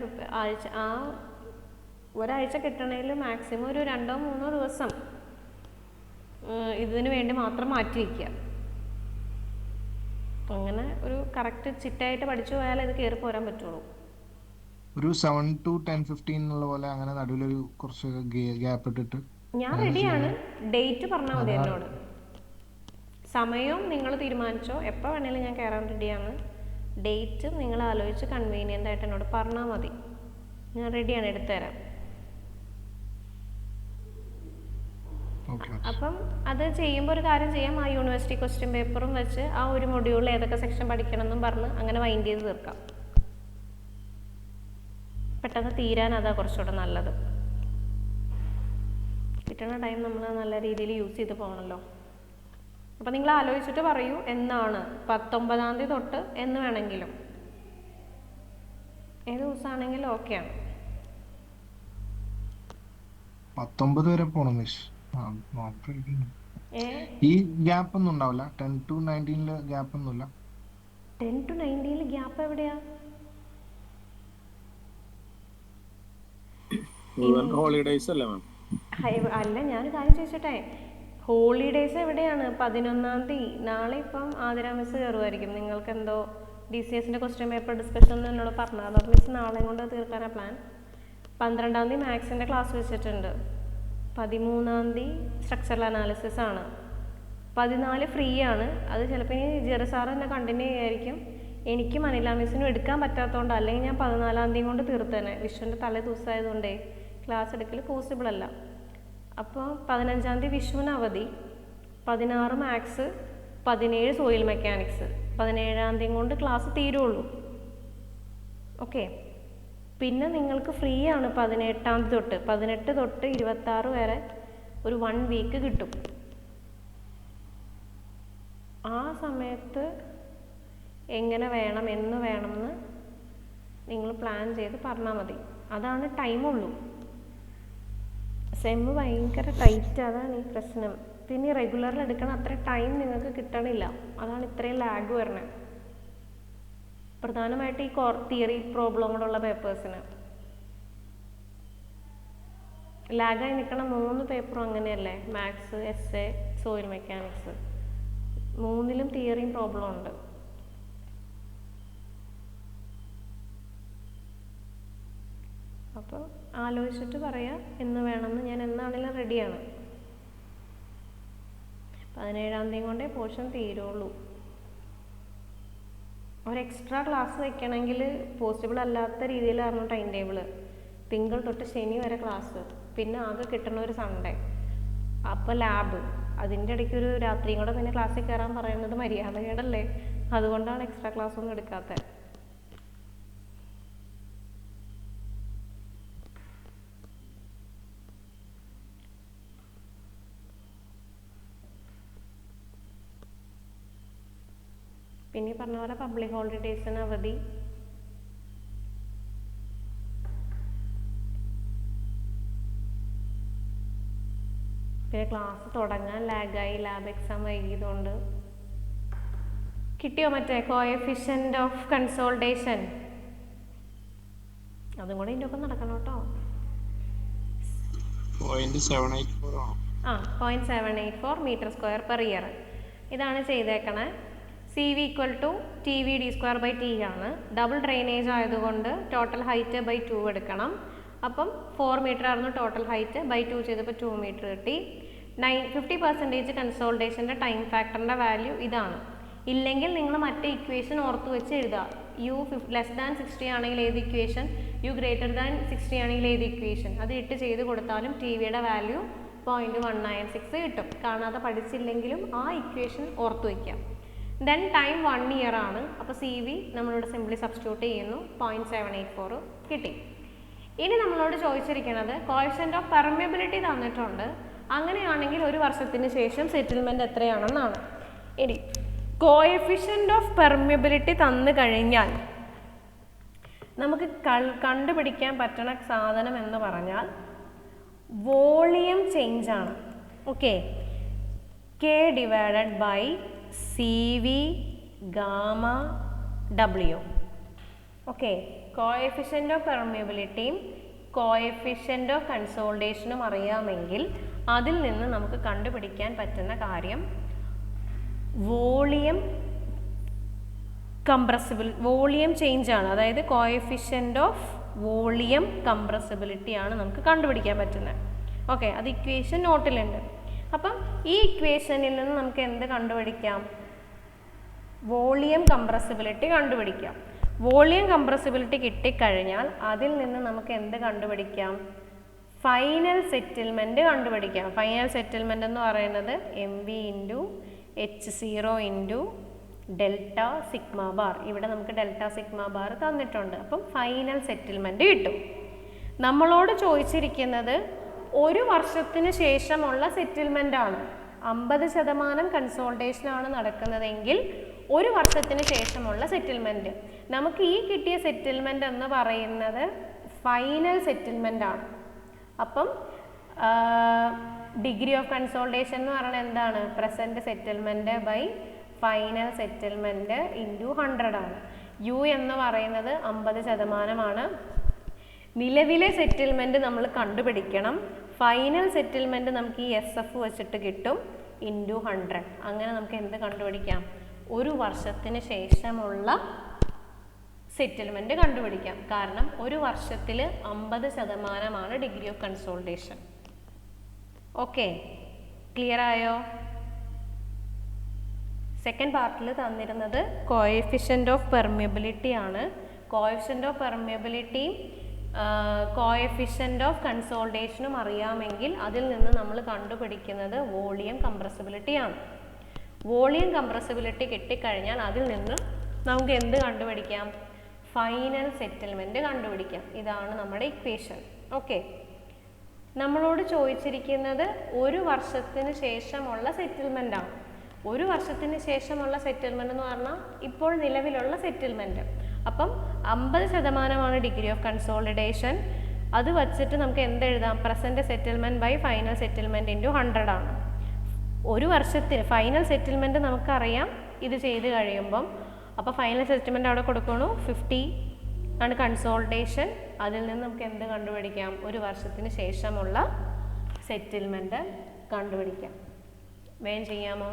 A: ഒരാഴ്ച കിട്ടണതിൽ മാക്സിമം ഒരു 2-3 ദിവസം ഇതിന് വേണ്ടി മാത്രം മാറ്റി വയ്ക്കുക. അങ്ങനെ ഒരു കറക്റ്റ് ചിട്ടായിട്ട് പഠിച്ചു പോയാൽ ഇത് കയറി പോരാൻ പറ്റുള്ളൂ.
D: ഒരു 7 to 10-15 എന്നുള്ള പോലെ അങ്ങനെ നടുവിലൊരു കുറച്ച് ഗ്യാപ്പ് ഇട്ടിട്ട്
A: ഞാൻ റെഡിയാണ്. ഡേറ്റ് പറഞ്ഞാൽ മതി എന്നോട്. സമയവും നിങ്ങൾ തീരുമാനിച്ചോ, എപ്പോൾ വേണേലും ഞാൻ കയറാൻ റെഡിയാണ്. ഡേറ്റ് നിങ്ങൾ ആലോചിച്ച് കൺവീനിയൻ്റ് ആയിട്ട് എന്നോട് പറഞ്ഞാൽ മതി, ഞാൻ റെഡിയാണ്, എടുത്തുതരാം. അപ്പം അത് ചെയ്യുമ്പോൾ ഒരു കാര്യം ചെയ്യാം, ആ യൂണിവേഴ്സിറ്റി ക്വസ്റ്റ്യൻ പേപ്പറും വെച്ച് ആ ഒരു മൊഡ്യൂളിൽ ഏതൊക്കെ സെക്ഷൻ പഠിക്കണം എന്നും പറഞ്ഞ് അങ്ങനെ വൈൻഡ് ചെയ്ത് തീർക്കാം. പെട്ടെന്ന് തീരാൻ അതാ കുറച്ചുകൂടെ നല്ലത്. കിട്ടുന്ന ടൈം നമ്മൾ നല്ല രീതിയിൽ യൂസ് ചെയ്ത് പോകണമല്ലോ. അപ്പം നിങ്ങൾ ആലോചിച്ചിട്ട് പറയൂ എന്നാണ്. 19-ാം തീയതി തൊട്ട് എന്ന് വേണമെങ്കിലും, ഏത് ദിവസമാണെങ്കിലും ഓക്കെയാണ്.
D: 19 വരെ പോണം മിസ്. ഈ ഗ്യാപ്പ് ഒന്നും ഉണ്ടാവില്ല. 10 to 19 ഗ്യാപ്പ് ഒന്നുമില്ല.
A: 10 to 19 ഗ്യാപ്പ് എവിടെയാ?
C: ഹോളിഡേയ്സ് അല്ലേ മാം?
A: അല്ല, ഞാൻ കാര്യം ചോദിച്ചോട്ടെ, ഹോളിഡേയ്സ് എവിടെയാണ്? 11-ാം തീയതി. നാളെ ഇപ്പം ആതിര മിസ് കയറുമായിരിക്കും. നിങ്ങൾക്ക് എന്തോ DCSന്റെ ക്വസ്റ്റ്യൻ പേപ്പർ ഡിസ്കഷൻ എന്നോട് പറഞ്ഞത്. അതോട് മിസ് നാളെ കൊണ്ട് തീർക്കാനാണ് പ്ലാൻ. 12-ാം തീയതി മാത്സിൻ്റെ ക്ലാസ് വെച്ചിട്ടുണ്ട്. 13-ാം തീയതി സ്ട്രക്ചറൽ അനാലിസിസ് ആണ്. 14 ഫ്രീ ആണ്. അത് ചിലപ്പോൾ ഇനി ജെറി സാർ തന്നെ കണ്ടിന്യൂ ചെയ്യായിരിക്കും. എനിക്ക് അനില മിസ്സിനും എടുക്കാൻ പറ്റാത്തതുകൊണ്ട്, അല്ലെങ്കിൽ ഞാൻ 14-ാം തീയതി കൊണ്ട് തീർത്തേനെ. വിഷുവിൻ്റെ തലേ ദിവസമായതുകൊണ്ടേ ക്ലാസ് എടുക്കൽ പോസിബിൾ അല്ല. അപ്പോൾ 15-ാം തീയതി വിഷുവിന് അവധി, 16 മാത്സ്, 17 സോയിൽ മെക്കാനിക്സ്. 17-ാം തീയതി കൊണ്ട് ക്ലാസ് തീരുള്ളൂ. ഓക്കെ. പിന്നെ നിങ്ങൾക്ക് ഫ്രീ ആണ് 18-ാം തീയതി തൊട്ട്. 18 തൊട്ട് 26 വരെ ഒരു 1 വീക്ക് കിട്ടും. ആ സമയത്ത് എങ്ങനെ വേണം, എന്ന് വേണമെന്ന് നിങ്ങൾ പ്ലാൻ ചെയ്ത് പറഞ്ഞാൽ മതി. അതാണ് ടൈമുള്ളൂ. സെമ്മ് ഭയങ്കര ടൈറ്റ്, അതാണ് ഈ പ്രശ്നം. പിന്നെ റെഗുലറിൽ എടുക്കണ അത്ര ടൈം നിങ്ങൾക്ക് കിട്ടണില്ല, അതാണ് ഇത്രയും ലാഗ് വരുന്നത്. പ്രധാനമായിട്ട് ഈ തിയറി പ്രോബ്ലം കൂടെയുള്ള പേപ്പേഴ്സിന് ലാഗായി നിൽക്കണ 3 പേപ്പറും അങ്ങനെയല്ലേ? Maths, SA, soil mechanics. 3ലും തിയറിയും പ്രോബ്ലം ഉണ്ട്. അപ്പോൾ ആലോചിച്ചിട്ട് പറയാം എന്ന് വേണമെന്ന്. ഞാൻ എന്നാണെങ്കിലും റെഡിയാണ്. 17-ാം തീയതി കൊണ്ടേ പോർഷൻ തീരുള്ളൂ. ഒരു എക്സ്ട്രാ ക്ലാസ് വെക്കണമെങ്കിൽ പോസിബിൾ അല്ലാത്ത രീതിയിലായിരുന്നു ടൈം ടേബിൾ. തിങ്കൾ തൊട്ട് ശനി വരെ ക്ലാസ്, പിന്നെ ആകെ കിട്ടുന്ന ഒരു സൺഡേ. അപ്പോൾ ലാബ്, അതിൻ്റെ ഇടയ്ക്ക് ഒരു രാത്രിയും കൂടെ പിന്നെ ക്ലാസ്സിൽ കയറാൻ പറയുന്നത് മര്യാദകേടല്ലേ? അതുകൊണ്ടാണ് എക്സ്ട്രാ ക്ലാസ് ഒന്നും എടുക്കാത്തത്. പിന്നെ പറഞ്ഞ പോലെ പബ്ലിക് ഹോളിഡേയ്സിന് അവധി. പിന്നെ ക്ലാസ് തുടങ്ങാൻ ലാഗായി, ലാബ് എക്സാം വൈകിയതുകൊണ്ട്. കിട്ടിയോ മറ്റേ കോഎഫിഷ്യന്റ് ഓഫ് കൺസോൾട്ടേഷൻ? അതും കൂടെ ഇതിൻ്റെ ഒപ്പം നടക്കണം കേട്ടോ. 0.784 മീറ്റർ സ്ക്വയർ പെർ ഇയർ. ഇതാണ് ചെയ്തേക്കണേ. CV = TVD²/T ആണ്. ഡബിൾ ഡ്രെയിനേജ് ആയതുകൊണ്ട് ടോട്ടൽ ഹൈറ്റ് ബൈ 2 എടുക്കണം. അപ്പം 4 മീറ്റർ ആയിരുന്നു ടോട്ടൽ ഹൈറ്റ്, ബൈ 2 ചെയ്തപ്പോൾ 2 മീറ്റർ കിട്ടി. 50% കൺസോൾട്ടേഷൻ്റെ ടൈം ഫാക്ടറിൻ്റെ വാല്യൂ ഇതാണ്. ഇല്ലെങ്കിൽ നിങ്ങൾ മറ്റേ ഇക്വേഷൻ ഓർത്ത് വെച്ച് എഴുതുക. U <60 ആണെങ്കിൽ ഏത് ഇക്വേഷൻ, U <60 ആണെങ്കിൽ ഏത് ഇക്വേഷൻ, അത് ഇട്ട് ചെയ്ത് കൊടുത്താലും TVയുടെ വാല്യൂ 0.196 കിട്ടും. കാണാതെ പഠിച്ചില്ലെങ്കിലും ആ ഇക്വേഷൻ ഓർത്ത് വയ്ക്കാം. ദെൻ ടൈം 1 ഇയർ ആണ്. അപ്പോൾ CV നമ്മളിവിടെ സിംപ്ലി സബ്സ്റ്റിറ്റ്യൂട്ട് ചെയ്യുന്നു, 0.784 കിട്ടി. ഇനി നമ്മളോട് ചോദിച്ചിരിക്കുന്നത് കോഎഫിഷ്യന്റ് ഓഫ് പെർമിയബിലിറ്റി തന്നിട്ടുണ്ട്. അങ്ങനെയാണെങ്കിൽ ഒരു വർഷത്തിന് ശേഷം സെറ്റിൽമെൻറ്റ് എത്രയാണെന്നാണ്. ഇനി കോഎഫിഷ്യന്റ് ഓഫ് പെർമിയബിലിറ്റി തന്നു കഴിഞ്ഞാൽ നമുക്ക് കണ്ടുപിടിക്കാൻ പറ്റുന്ന സാധനം എന്ന് പറഞ്ഞാൽ വോളിയം ചേഞ്ച് ആണ്. Okay, K / CV gamma W. Okay, coefficient of പെർമിയബിലിറ്റിയും കോഎഫിഷ്യൻ്റ് ഓഫ് കൺസോൾട്ടേഷനും അറിയാമെങ്കിൽ അതിൽ നിന്ന് നമുക്ക് കണ്ടുപിടിക്കാൻ പറ്റുന്ന കാര്യം വോളിയം ചേഞ്ച് ആണ്. അതായത് കോഎഫിഷ്യൻ്റ് ഓഫ് വോളിയം കംപ്രസിബിലിറ്റി ആണ് നമുക്ക് കണ്ടുപിടിക്കാൻ പറ്റുന്നത്. ഓക്കെ, അത് ഇക്വേഷൻ നോട്ടിലുണ്ട്. അപ്പം ഈ ഇക്വേഷനിൽ നിന്ന് നമുക്ക് എന്ത് കണ്ടുപിടിക്കാം? വോളിയം കംപ്രസിബിലിറ്റി കണ്ടുപിടിക്കാം. വോളിയം കംപ്രസിബിലിറ്റി കിട്ടിക്കഴിഞ്ഞാൽ അതിൽ നിന്ന് നമുക്ക് എന്ത് കണ്ടുപിടിക്കാം? ഫൈനൽ സെറ്റിൽമെൻറ്റ് കണ്ടുപിടിക്കാം. ഫൈനൽ സെറ്റിൽമെൻറ്റ് എന്ന് പറയുന്നത് MV into H0 into delta sigma bar. ഇവിടെ നമുക്ക് ഡെൽറ്റ സിഗ്മ ബാർ തന്നിട്ടുണ്ട്. അപ്പം ഫൈനൽ സെറ്റിൽമെൻറ്റ് കിട്ടും. നമ്മളോട് ചോദിച്ചിരിക്കുന്നത് ഒരു വർഷത്തിന് ശേഷമുള്ള സെറ്റിൽമെൻ്റ് ആണ്. 50% കൺസോൾട്ടേഷനാണ് നടക്കുന്നതെങ്കിൽ ഒരു വർഷത്തിന് ശേഷമുള്ള സെറ്റിൽമെൻറ്റ്. നമുക്ക് ഈ കിട്ടിയ സെറ്റിൽമെൻറ്റ് എന്ന് പറയുന്നത് ഫൈനൽ സെറ്റിൽമെൻ്റ് ആണ്. അപ്പം ഡിഗ്രി ഓഫ് കൺസോൾട്ടേഷൻ എന്ന് പറയുന്നത് എന്താണ്? Present settlement by final settlement into 100 ആണ്. U എന്ന് പറയുന്നത് 50%. നിലവിലെ സെറ്റിൽമെൻറ്റ് നമ്മൾ കണ്ടുപിടിക്കണം. ഫൈനൽ സെറ്റിൽമെൻറ്റ് നമുക്ക് ഈ SF വെച്ചിട്ട് കിട്ടും ഇൻറ്റു 100. അങ്ങനെ നമുക്ക് എന്ത് കണ്ടുപിടിക്കാം? ഒരു വർഷത്തിന് ശേഷമുള്ള സെറ്റിൽമെൻറ്റ് കണ്ടുപിടിക്കാം. കാരണം ഒരു വർഷത്തിൽ 50% degree of consultation. Okay, clear ആയോ? സെക്കൻഡ് പാർട്ടിൽ തന്നിരുന്നത് കോഎഫിഷ്യൻ്റ് ഓഫ് പെർമിയബിലിറ്റി ആണ്. കോഎഫിഷ്യൻ്റ് ഓഫ് പെർമിയബിലിറ്റിയും കോഎഫിഷ്യൻ്റ് ഓഫ് കൺസോൾട്ടേഷനും അറിയാമെങ്കിൽ അതിൽ നിന്ന് നമ്മൾ കണ്ടുപിടിക്കുന്നത് വോളിയം കംപ്രസിബിലിറ്റി ആണ്. വോളിയം കംപ്രസിബിലിറ്റി കിട്ടിക്കഴിഞ്ഞാൽ അതിൽ നിന്ന് നമുക്ക് എന്ത് കണ്ടുപിടിക്കാം? ഫൈനൽ സെറ്റിൽമെൻറ്റ് കണ്ടുപിടിക്കാം. ഇതാണ് നമ്മുടെ ഇക്വേഷൻ. ഓക്കെ, നമ്മളോട് ചോദിച്ചിരിക്കുന്നത് ഒരു വർഷത്തിന് ശേഷമുള്ള സെറ്റിൽമെൻ്റ് ആണ്. ഒരു വർഷത്തിന് ശേഷമുള്ള സെറ്റിൽമെൻറ്റ് എന്ന് പറഞ്ഞാൽ ഇപ്പോൾ നിലവിലുള്ള സെറ്റിൽമെൻറ്റ്. അപ്പം 50% ഡിഗ്രി ഓഫ് കൺസോളിഡേഷൻ. അത് വച്ചിട്ട് നമുക്ക് എന്തെഴുതാം? Present settlement by final settlement into 100 ആണ്. ഒരു വർഷത്തിന് ഫൈനൽ സെറ്റിൽമെൻറ്റ് നമുക്കറിയാം ഇത് ചെയ്ത് കഴിയുമ്പം. അപ്പോൾ ഫൈനൽ സെറ്റിൽമെൻറ്റ് അവിടെ കൊടുക്കണു 50 ആണ് കൺസോൾട്ടേഷൻ. അതിൽ നിന്ന് നമുക്ക് എന്ത് കണ്ടുപിടിക്കാം? ഒരു വർഷത്തിന് ശേഷമുള്ള സെറ്റിൽമെൻറ്റ് കണ്ടുപിടിക്കാം. വേഗം ചെയ്യാമോ?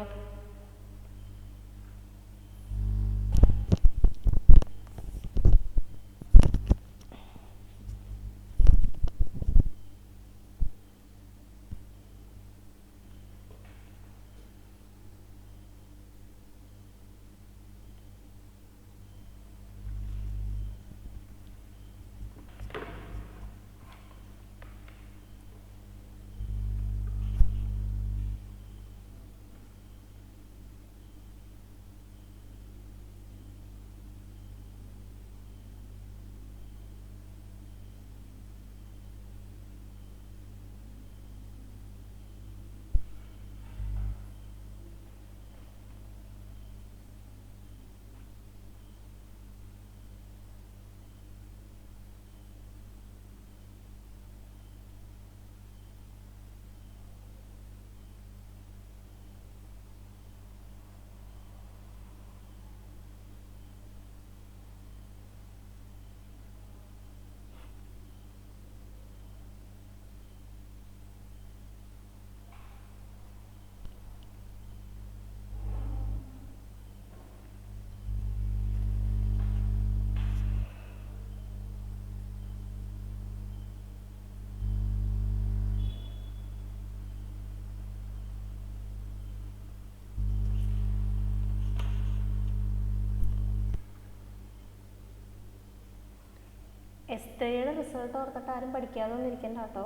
A: S3യുടെ റിസൾട്ട് ഓർത്തിട്ട് ആരും പഠിക്കാതെ ഒന്നും ഇരിക്കണ്ട കേട്ടോ.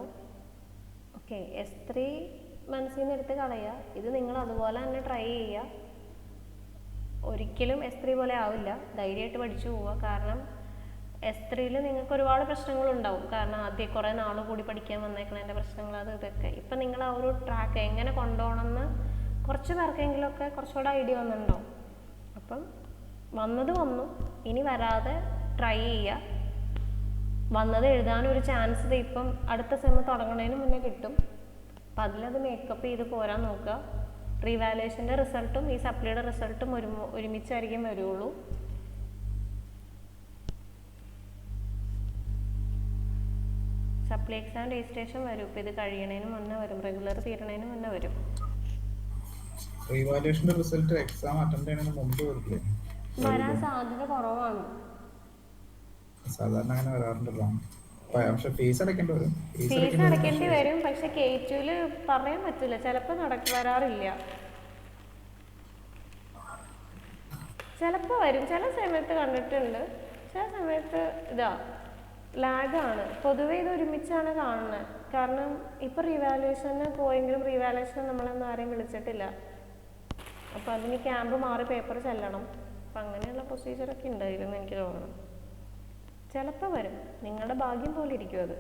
A: ഓക്കെ, S3 മനസ്സിൽ നിന്ന് എടുത്ത് കളയുക. ഇത് നിങ്ങൾ അതുപോലെ തന്നെ ട്രൈ ചെയ്യുക. ഒരിക്കലും S3 പോലെ ആവില്ല. ധൈര്യമായിട്ട് പഠിച്ചു പോവുക. കാരണം S3യിൽ നിങ്ങൾക്ക് ഒരുപാട് പ്രശ്നങ്ങളുണ്ടാവും. കാരണം ആദ്യം കുറേ നാൾ കൂടി പഠിക്കാൻ വന്നേക്കണതിൻ്റെ പ്രശ്നങ്ങൾ അത് ഇതൊക്കെ. ഇപ്പം നിങ്ങൾ ആ ഒരു ട്രാക്ക് എങ്ങനെ കൊണ്ടുപോകണമെന്ന് കുറച്ച് പേർക്കെങ്കിലുമൊക്കെ കുറച്ചുകൂടെ ഐഡിയ വന്നിട്ടുണ്ടാവും. അപ്പം വന്നത് വന്നു, ഇനി വരാതെ ട്രൈ ചെയ്യുക. വന്നത് എഴുതാനൊരു ചാൻസ് ഇപ്പം അടുത്ത സെമ്മ് തുടങ്ങുന്നതിന് മുന്നേ കിട്ടും. അപ്പം അതിലത് മേക്കപ്പ് ചെയ്ത് പോരാൻ നോക്കുക. റീവാലുവേഷൻ്റെ റിസൾട്ടും ഈ സപ്ലിയുടെ റിസൾട്ടും ഒരുമിച്ചായിരിക്കും വരുള്ളൂ. സപ്ലി എക്സാം രജിസ്ട്രേഷൻ വരും. ഇപ്പോൾ ഇത് കഴിയണതിന് മുന്നേ വരും, റെഗുലർ തീരണതിന് മുന്നേ വരും.
B: റീവാലുവേഷന്റെ റിസൾട്ട് എക്സാം അറ്റൻഡ് ചെയ്യുന്നതിന് മുമ്പ് വരില്ലേ?
A: വരാൻ സാധ്യത കുറവാണ്.
B: സാധാരണ അങ്ങനെ വരാറുണ്ടല്ലോ. പക്ഷെ ഫീസ് അടയ്ക്കേണ്ടി വരും.
A: ഫീസ് അടയ്ക്കേണ്ടി വരും. പക്ഷെ K2 പറയാൻ പറ്റില്ല, ചിലപ്പോൾ വരാറില്ല, ചിലപ്പോൾ വരും. ചില സമയത്ത് കണ്ടിട്ടുണ്ട്, ചില സമയത്ത് ലാഗാണ്. പൊതുവെ ഇത് ഒരുമിച്ചാണ് കാണുന്നത്. കാരണം ഇപ്പോൾ റീവാലുവേഷന് പോയെങ്കിലും റീവാലുവേഷൻ നമ്മളൊന്നും ആരെയും വിളിച്ചിട്ടില്ല. അപ്പോൾ അതിന് ക്യാമ്പ് മാറി പേപ്പർ ചെല്ലണം. അപ്പം അങ്ങനെയുള്ള പ്രൊസീജിയറൊക്കെ ഉണ്ടായിരുന്നു എനിക്ക് തോന്നുന്നു. ചിലപ്പോൾ വരും, നിങ്ങളുടെ ഭാഗ്യം പോലെ ഇരിക്കും അത്.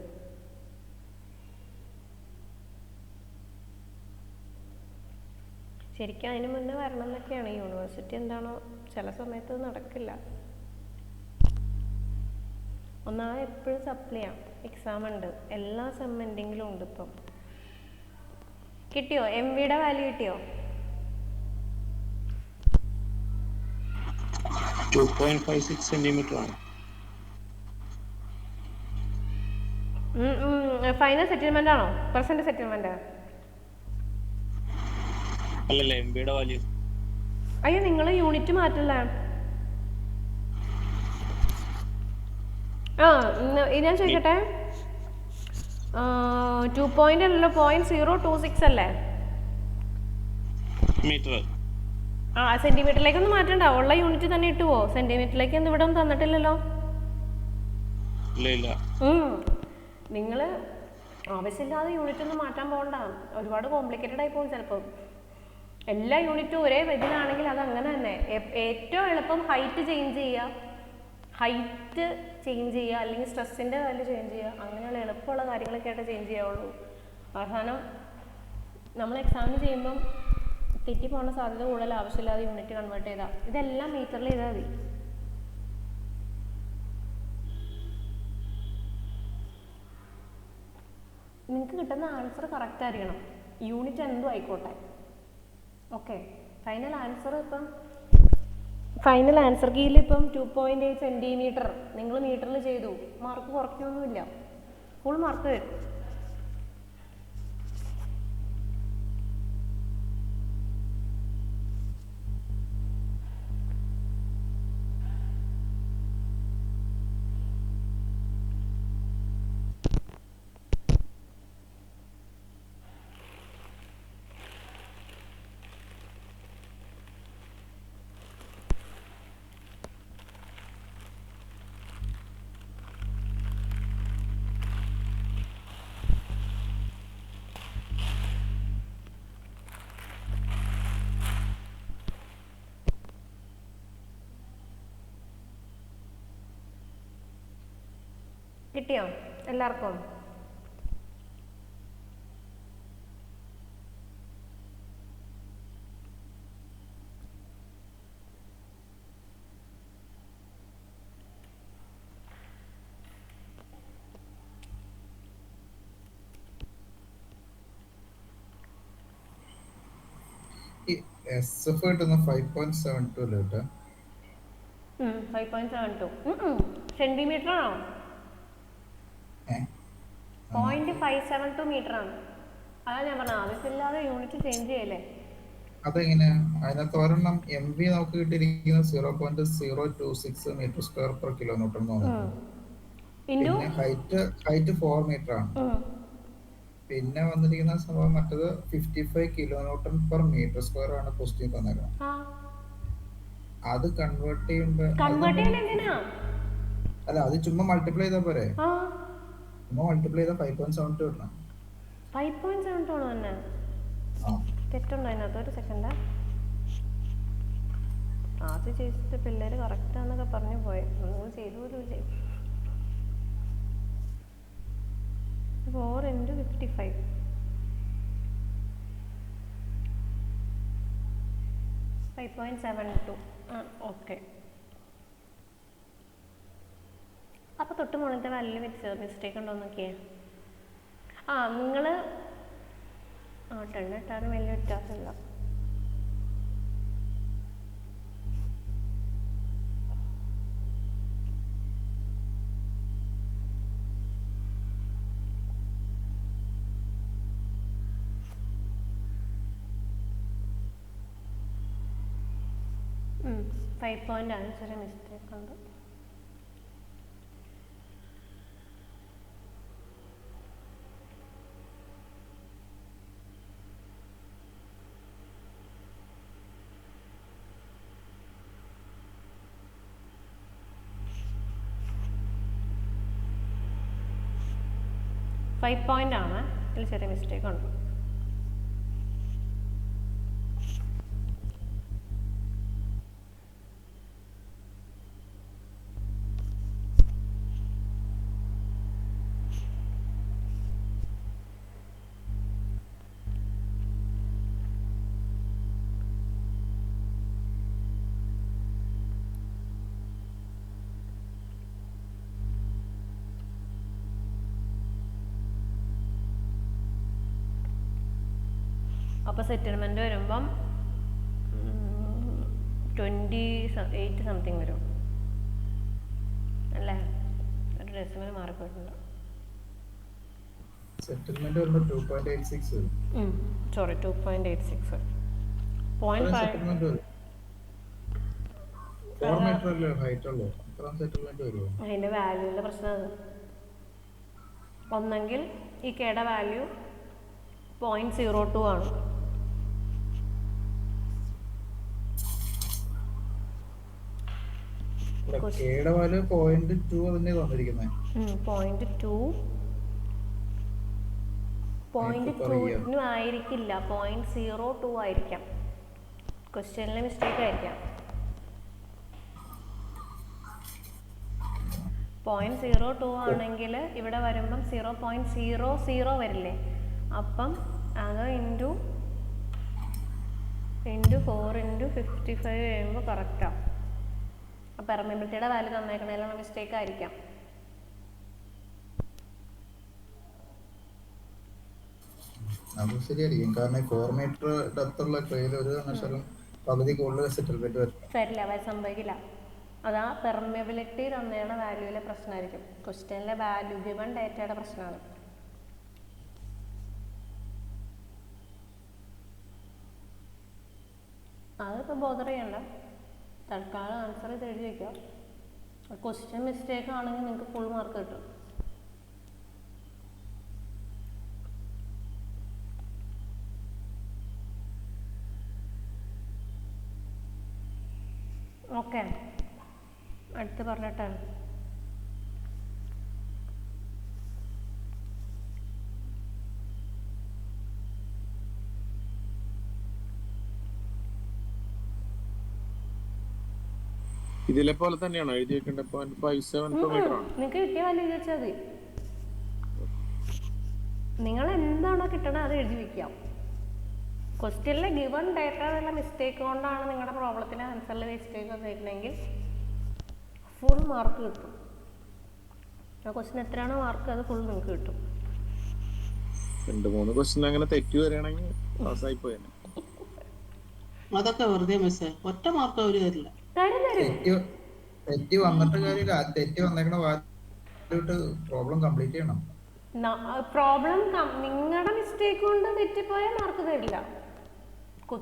A: ശരിക്കും അതിന് മുന്നേ വരണം എന്നൊക്കെയാണ്. യൂണിവേഴ്സിറ്റി എന്താണോ ചില സമയത്ത് നടക്കില്ല. ഒന്നാമത് എപ്പോഴും സപ്ലി ചെയ്യാം, എക്സാം ഉണ്ട്, എല്ലാ സെമ്മെന്റെങ്കിലും ഉണ്ട്. ഇപ്പം കിട്ടിയോ? MVയുടെ വാല്യൂ കിട്ടിയോ?
C: 2.56 സെന്റിമീറ്റർ ആണ്.
A: ഫൈനൽ സെറ്റിൽമെന്റ് ആണോ? Percent settlement?
C: അല്ലല്ല, MBയുടെ വാല്യൂ.
A: അയ്യോ, നിങ്ങൾ യൂണിറ്റ് മാറ്റില്ല. ഞാൻ ചോദിക്കട്ടെ, 2 അല്ലല്ലോ, 0.026 അല്ലേ?
C: മീറ്റർ.
A: സെന്റിമീറ്ററിലേക്കൊന്നും മാറ്റണ്ട, ഉള്ള യൂണിറ്റ് തന്നെ ഇട്ടുവോ? സെന്റിമീറ്ററിലേക്ക് ഒന്നും ഇവിടെ ഒന്നും തന്നിട്ടില്ലല്ലോ.
C: ഇല്ല.
A: നിങ്ങൾ ആവശ്യമില്ലാതെ യൂണിറ്റ് ഒന്നും മാറ്റാൻ പോകണ്ട. ഒരുപാട് കോംപ്ലിക്കേറ്റഡ് ആയി പോകും ചിലപ്പോൾ. എല്ലാ യൂണിറ്റും ഒരേ ഇതിലാണെങ്കിൽ അത് അങ്ങനെ തന്നെ. ഏറ്റവും എളുപ്പം ഹൈറ്റ് ചേഞ്ച് ചെയ്യുക, അല്ലെങ്കിൽ സ്ട്രെസ്സിൻ്റെ വാല്യൂ ചേഞ്ച് ചെയ്യുക. അങ്ങനെയുള്ള എളുപ്പമുള്ള കാര്യങ്ങളൊക്കെ ആയിട്ട് ചേഞ്ച് ചെയ്യാവുള്ളൂ. അവസാനം നമ്മൾ എക്സാമിന് ചെയ്യുമ്പം തെറ്റി പോകുന്ന സാധ്യത കൂടുതൽ. ആവശ്യമില്ലാതെ യൂണിറ്റ് കൺവേർട്ട് ചെയ്താൽ ഇതെല്ലാം മീറ്ററിൽ ചെയ്താൽ മതി. നിങ്ങൾക്ക് കിട്ടുന്ന ആൻസർ കറക്റ്റ് ആയിരിക്കണം, യൂണിറ്റ് എന്തും ആയിക്കോട്ടെ. ഓക്കെ, ഫൈനൽ ആൻസർ കീയിൽ ഇപ്പം 2.8 സെന്റിമീറ്റർ നിങ്ങൾ മീറ്ററിൽ ചെയ്തു, മാർക്ക് കുറയ്ക്കൊന്നുമില്ല, ഫുൾ മാർക്ക് വരും. കിട്ടിയോ എല്ലാവർക്കും?
B: SF കിട്ടുന്ന 5.72 അല്ലേ കേട്ടോ?
A: 5.72 സെന്റിമീറ്റർ ആണോ? 0.572 മീറ്റർ ആണ്. അതാ ഞാൻ പറഞ്ഞത്, ആവശ്യമില്ലാതെ യൂണിറ്റ് ചേഞ്ച് ചെയ്യല്ലേ.
B: അതെങ്ങനെ? അതിനകത്ത് ഒരെണ്ണം MV നമുക്ക് കിട്ടിയിരിക്കുന്നത് 0.026 മീറ്റർ സ്ക്വയർ പെർ കിലോമീറ്റർ എന്ന് തോന്നുന്നു. പിന്നെ ഹൈറ്റ് 4 മീറ്റർ ആണ്. പിന്നെ വന്നിരിക്കുന്ന സംഭവം മറ്റത് 55 കിലോന്യൂട്ടൺ പെർ മീറ്റർ സ്ക്വയർ ആണ് ക്വസ്റ്റ്യൻ തന്നേക്കുന്നത്. അത് കൺവേർട്ട് ചെയ്യുമ്പോ അല്ല, അത് ചുമ്മാ മൾട്ടിപ്ലൈ ചെയ്താ പോരെ? ചുമ്മാ മൾട്ടിപ്ലൈ ചെയ്താൽ 5.72 കിട്ടണം.
A: 5.72 ആണോ തന്നെ? തെറ്റുണ്ടോ അതിനകത്ത്? ഒരു സെക്കൻഡ്. ആദ്യം ചെയ്തിട്ട് പിള്ളേര് കറക്റ്റ് ആണെന്നൊക്കെ പറഞ്ഞു പോയെ, നിങ്ങൾ ചെയ്തു പോലും ഇല്ലേ? 4 × 55 5.72. ഓക്കെ. അപ്പോൾ തൊട്ട് മുകളിലത്തെ വാല്യൂ വെച്ചത് മിസ്റ്റേക്ക് ഉണ്ടോ നോക്കിയേ. നിങ്ങൾ 10 ഇട്ടാലും വലിയ വ്യത്യാസമില്ല. 5 പോയിന്റ് ആണ്, ചെറിയ മിസ്റ്റേക്ക് ഉണ്ട്. ഫൈവ് പോയിന്റ് ആണ്, ഇതിൽ ചെറിയ മിസ്റ്റേക്ക് ഉണ്ട്. അപ്പോൾ സെറ്റിൽമെൻറ്റ് വരുമ്പം 28 സംതിങ് വരും അല്ലേ? ഒരു ഡെസിമൽ മാറിപ്പോയിട്ടുണ്ട്.
B: സെറ്റിൽമെന്റ് വരുമ്പോൾ 2.86 വരും.
A: സോറി 2.86 0.5
B: സെറ്റിൽമെന്റ് വരും. 4 മീറ്റർ അല്ലേ ഹൈറ്റ് ഉള്ളൂ, അത്ര സെറ്റിൽമെന്റ് വരുമോ?
A: അതിൻ്റെ വാല്യൂവിൻ്റെ പ്രശ്നമാണ്. ഒന്നെങ്കിൽ ഈ കെയുടെ വാല്യൂ 0.02 ആണ്.
B: കെയുടെ വാല്യൂ 0.2 തന്നെ തന്നിരിക്കുന്നത്.
A: 0.2 ആയിരിക്കില്ല, 0.02 ആയിരിക്കാം. ക്വസ്റ്റ്യനിലെ മിസ്റ്റേക്ക് ആയിരിക്കാം. 0.02 ആണെങ്കിൽ ഇവിടെ വരുമ്പം 0.00 വരില്ലേ? അപ്പം അത് ഇൻറ്റു 4 × 55 കഴിയുമ്പോൾ കറക്റ്റാണ്. പെർമിയബിലിറ്റിയുടെ വാല്യൂ തന്നേക്കണേലുള്ള മിസ്റ്റേക്ക് ആയിരിക്കാം.
B: അത് ശരിയായിരിക്കും, കാരണം 4 മീറ്റർ ഡെപ്തുള്ള ട്രെയിൽ ഒരു കാരണവശാലും പകുതി കൂടുതൽ സെറ്റിൽമെന്റ്
A: വരില്ല, സംഭവിക്കില്ല. അതാ പെർമിയബിലിറ്റി തന്നേണ വാല്യൂവിലെ പ്രശ്നമായിരിക്കും. ക്വസ്റ്റ്യനിലെ വാല്യൂ ഗിവൺ ഡേറ്റയുടെ പ്രശ്നമാണ്. അതിപ്പോൾ ബോദർ ചെയ്യണ്ട, തൽക്കാലം ആൻസർ ചെയ്ത് എഴുതി വയ്ക്കാം. ക്വസ്റ്റ്യൻ മിസ്റ്റേക്ക് ആണെങ്കിൽ നിങ്ങൾക്ക് ഫുൾ മാർക്ക് കിട്ടും. ഓക്കെ, അടുത്ത് പറഞ്ഞിട്ടാണ്.
C: ഇതിലെ പോലെ തന്നെയാണോ എഴുതി വെക്കേണ്ടത്? 0.57 മീറ്റർ ആണ്.
A: നിങ്ങൾക്ക് കിട്ടിയ വാല്യൂ എഴുതി വെച്ചാൽ മതി. നിങ്ങൾ എന്താണോ കിട്ടണത് അത് എഴുതി വെക്കാം. ക്വസ്റ്റ്യനിലെ ഗിവൺ ഡേറ്റയിലുള്ള മിസ്റ്റേക്ക് കൊണ്ടാണ് നിങ്ങളുടെ പ്രോബ്ലത്തിൻ്റെ ആൻസറിൽ മിസ്റ്റേക്ക് വന്നിട്ടുണ്ടെങ്കിൽ ഫുൾ മാർക്ക് കിട്ടും. ആ ക്വസ്റ്റ്യൻ എത്രയാണോ മാർക്ക് അത് ഫുൾ നിങ്ങൾക്ക് കിട്ടും.
C: 2-3 ക്വസ്റ്റ്യൻ അങ്ങനെ തെറ്റി വരികയാണെങ്കിൽ പാസ്സായി പോയേനെ.
E: അതൊക്കെ വെറുതെ മിസ്സേ, ഒറ്റ മാർക്ക് അവര് തരില്ല.
B: തെറ്റി വന്നിട്ട് കാര്യമില്ല, തെറ്റി വന്നേക്കണ പ്രോബ്ലം കംപ്ലീറ്റ് ചെയ്യണം.
A: പ്രോബ്ലം നിങ്ങളുടെ മിസ്റ്റേക്ക് കൊണ്ട് തെറ്റിപ്പോയാൽ മാർക്ക് തരില്ല.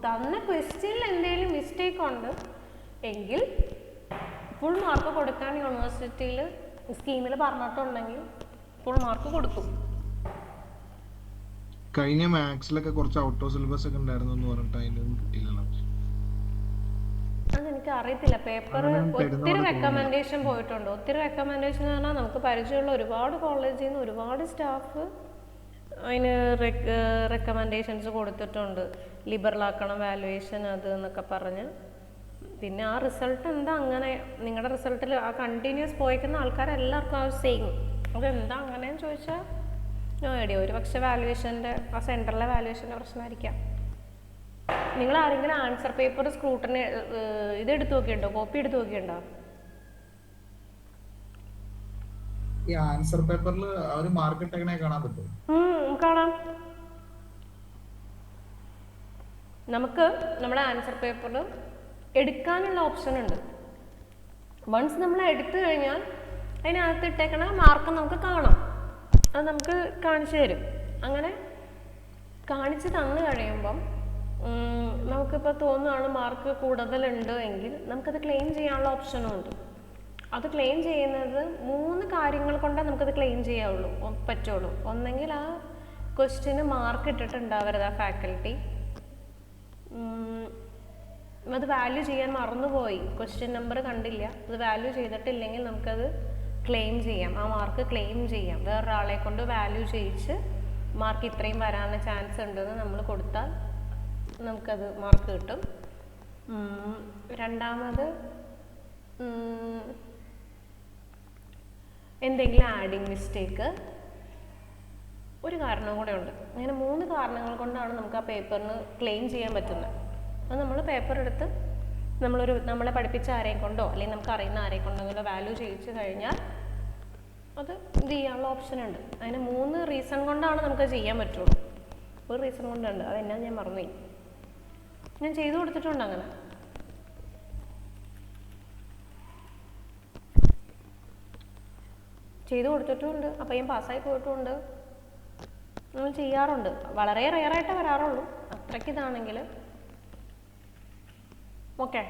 A: തന്ന ക്വസ്റ്റ്യനിൽ എന്തെങ്കിലും മിസ്റ്റേക്ക് ഉണ്ട് എങ്കിൽ ഫുൾ മാർക്ക് കൊടുക്കാൻ യൂണിവേഴ്സിറ്റിയിൽ സ്കീമിൽ പറഞ്ഞിട്ടുണ്ടെങ്കിൽ ഫുൾ മാർക്ക് കൊടുക്കും.
D: കഴിഞ്ഞ മാത്സിലൊക്കെ കുറച്ച് ഔട്ട് ഓഫ് സിലബസ് ഒക്കെ ഉണ്ടായിരുന്നു എന്ന് പറഞ്ഞിട്ട് അതിനൊന്നും കിട്ടിയില്ലല്ലോ.
A: അതെനിക്ക് അറിയത്തില്ല. പേപ്പർ ഒത്തിരി റെക്കമെൻഡേഷൻ പോയിട്ടുണ്ട്. ഒത്തിരി റെക്കമെൻഡേഷൻ എന്ന് പറഞ്ഞാൽ നമുക്ക് പരിചയമുള്ള ഒരുപാട് കോളേജിൽ നിന്ന് ഒരുപാട് സ്റ്റാഫ് അതിന് റെക്കമെൻഡേഷൻസ് കൊടുത്തിട്ടുണ്ട്. ലിബറലാക്കണം വാല്യുവേഷൻ അത് എന്നൊക്കെ പറഞ്ഞ്. പിന്നെ ആ റിസൾട്ട് എന്താ അങ്ങനെ നിങ്ങളുടെ റിസൾട്ടിൽ ആ കണ്ടിന്യൂസ് പോയിക്കുന്ന ആൾക്കാരെല്ലാവർക്കും ആ സെയിം. അതെന്താ അങ്ങനെയെന്ന് ചോദിച്ചാൽ നോ ഐഡിയ. ഒരു പക്ഷേ വാല്യുവേഷൻ്റെ ആ സെൻറ്ററിലെ വാല്യുവേഷൻ്റെ പ്രശ്നമായിരിക്കാം. നിങ്ങൾ ആരെങ്കിലും ആൻസർ പേപ്പർ സ്ക്രൂട്ടിന് ഇതെടുത്ത് നോക്കിയിട്ടുണ്ടോ? കോപ്പി എടുത്ത് നോക്കിയിട്ടുണ്ടോ?
B: ഈ ആൻസർ പേപ്പറിൽ അവര് മാർക്ക് ഇട്ടേക്കണേ കാണാൻ പറ്റും.
A: കാണാം. നമുക്ക് നമ്മുടെ ആൻസർ പേപ്പറിൽ എടുക്കാനുള്ള ഓപ്ഷൻ ഉണ്ട്. വൺസ് നമ്മൾ എടുത്തു കഴിഞ്ഞാൽ അതിനകത്ത് ഇട്ടേക്കണ മാർക്ക് നമുക്ക് കാണാം. അത് നമുക്ക് കാണിച്ചു തരും. അങ്ങനെ കാണിച്ച് തന്നു കഴിയുമ്പം നമുക്കിപ്പോൾ തോന്നുകയാണ് മാർക്ക് കൂടുതലുണ്ട് എങ്കിൽ നമുക്കത് ക്ലെയിം ചെയ്യാനുള്ള ഓപ്ഷനും ഉണ്ട്. അത് ക്ലെയിം ചെയ്യുന്നത് 3 കാര്യങ്ങൾ കൊണ്ടേ നമുക്കത് ക്ലെയിം ചെയ്യാവുള്ളൂ പറ്റുള്ളൂ. ഒന്നെങ്കിൽ ആ ക്വസ്റ്റ്യന് മാർക്ക് ഇട്ടിട്ടുണ്ടാവരുത് ആ ഫാക്കൽറ്റി, അത് വാല്യൂ ചെയ്യാൻ മറന്നുപോയി, ക്വസ്റ്റ്യൻ നമ്പർ കണ്ടില്ല, അത് വാല്യൂ ചെയ്തിട്ടില്ലെങ്കിൽ നമുക്കത് ക്ലെയിം ചെയ്യാം, ആ മാർക്ക് ക്ലെയിം ചെയ്യാം. വേറൊരാളെ കൊണ്ട് വാല്യൂ ചെയ്യിച്ച് മാർക്ക് ഇത്രയും വരാനുള്ള ചാൻസ് ഉണ്ടെന്ന് നമ്മൾ കൊടുത്താൽ നമുക്കത് മാർക്ക് കിട്ടും. രണ്ടാമത് എന്തെങ്കിലും ആഡിങ് മിസ്റ്റേക്ക്, ഒരു കാരണവും കൂടെ ഉണ്ട്. അങ്ങനെ 3 കാരണങ്ങൾ കൊണ്ടാണ് നമുക്ക് ആ പേപ്പറിന് ക്ലെയിം ചെയ്യാൻ പറ്റുന്നത്. അത് നമ്മൾ പേപ്പർ എടുത്ത് നമ്മളെ പഠിപ്പിച്ച ആരെയും കൊണ്ടോ അല്ലെങ്കിൽ നമുക്ക് അറിയുന്ന ആരെയും കൊണ്ടോ വാല്യൂ ചെയ്യിച്ച് കഴിഞ്ഞാൽ അത് ഇത് ചെയ്യാനുള്ള ഓപ്ഷൻ ഉണ്ട്. അതിന് 3 റീസൺ കൊണ്ടാണ് നമുക്ക് ചെയ്യാൻ പറ്റുള്ളൂ. ഒരു റീസൺ കൊണ്ടുണ്ട്, അതെന്നാ ഞാൻ മറന്നുപോയി. ഞാൻ ചെയ്തു കൊടുത്തിട്ടുണ്ട് അങ്ങനെ. ചെയ്തു കൊടുത്തിട്ടുമുണ്ട്, അപ്പോൾ ഞാൻ പാസ്സായി പോയിട്ടുമുണ്ട്. നമ്മൾ ചെയ്യാറുണ്ട്, വളരെ റെയറായിട്ടേ വരാറുള്ളൂ. അത്രയ്ക്ക് ഇതാണെങ്കിൽ ഓക്കെ.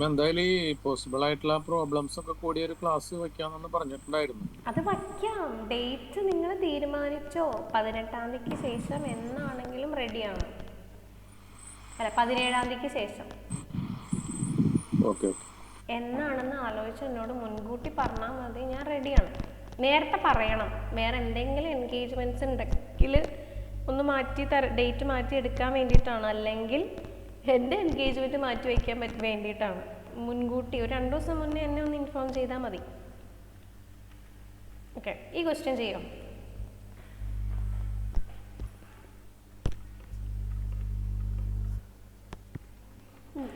C: എന്തായാലും ഈ പോസിബിൾ ആയിട്ടുള്ള പ്രോബ്ലംസ് ഒക്കെ കൂടി ഒരു ക്ലാസ് വെക്കാമെന്ന് പറഞ്ഞിട്ടുണ്ടായിരുന്നു.
A: അത് വയ്ക്കാം. ഡേറ്റ് നിങ്ങൾ തീരുമാനിച്ചോ? 18-ാം തീയതിക്ക് ശേഷം എന്നാണെങ്കിലും റെഡിയാണ്. അല്ല, 17-ാം തീയതിക്ക് ശേഷം
C: ഓക്കെ
A: എന്നാണെന്ന് ആലോചിച്ച് എന്നോട് മുൻകൂട്ടി പറഞ്ഞാൽ മതി, ഞാൻ റെഡിയാണ്. നേരത്തെ പറയണം. വേറെ എന്തെങ്കിലും എൻഗേജ്മെൻറ്റ്സ് ഉണ്ടെങ്കിൽ ഒന്ന് ഡേറ്റ് മാറ്റി എടുക്കാൻ വേണ്ടിയിട്ടാണ്, അല്ലെങ്കിൽ എൻ്റെ എൻഗേജ്മെൻറ്റ് മാറ്റി വയ്ക്കാൻ വേണ്ടിയിട്ടാണ്. മുൻകൂട്ടി ഒരു 2 ദിവസം മുന്നേ എന്നെ ഒന്ന് ഇൻഫോം ചെയ്താൽ മതി. ഓക്കെ, ഈ ക്വസ്റ്റ്യൻ ചെയ്യാം.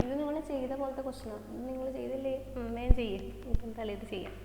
A: ഇത് നിങ്ങൾ ചെയ്ത പോലത്തെ ക്വസ്റ്റ്യനാണ്. നിങ്ങൾ ചെയ്തില്ലേ? വേഗം ചെയ്യേ, എന്തായാലും ഇത് ചെയ്യാം.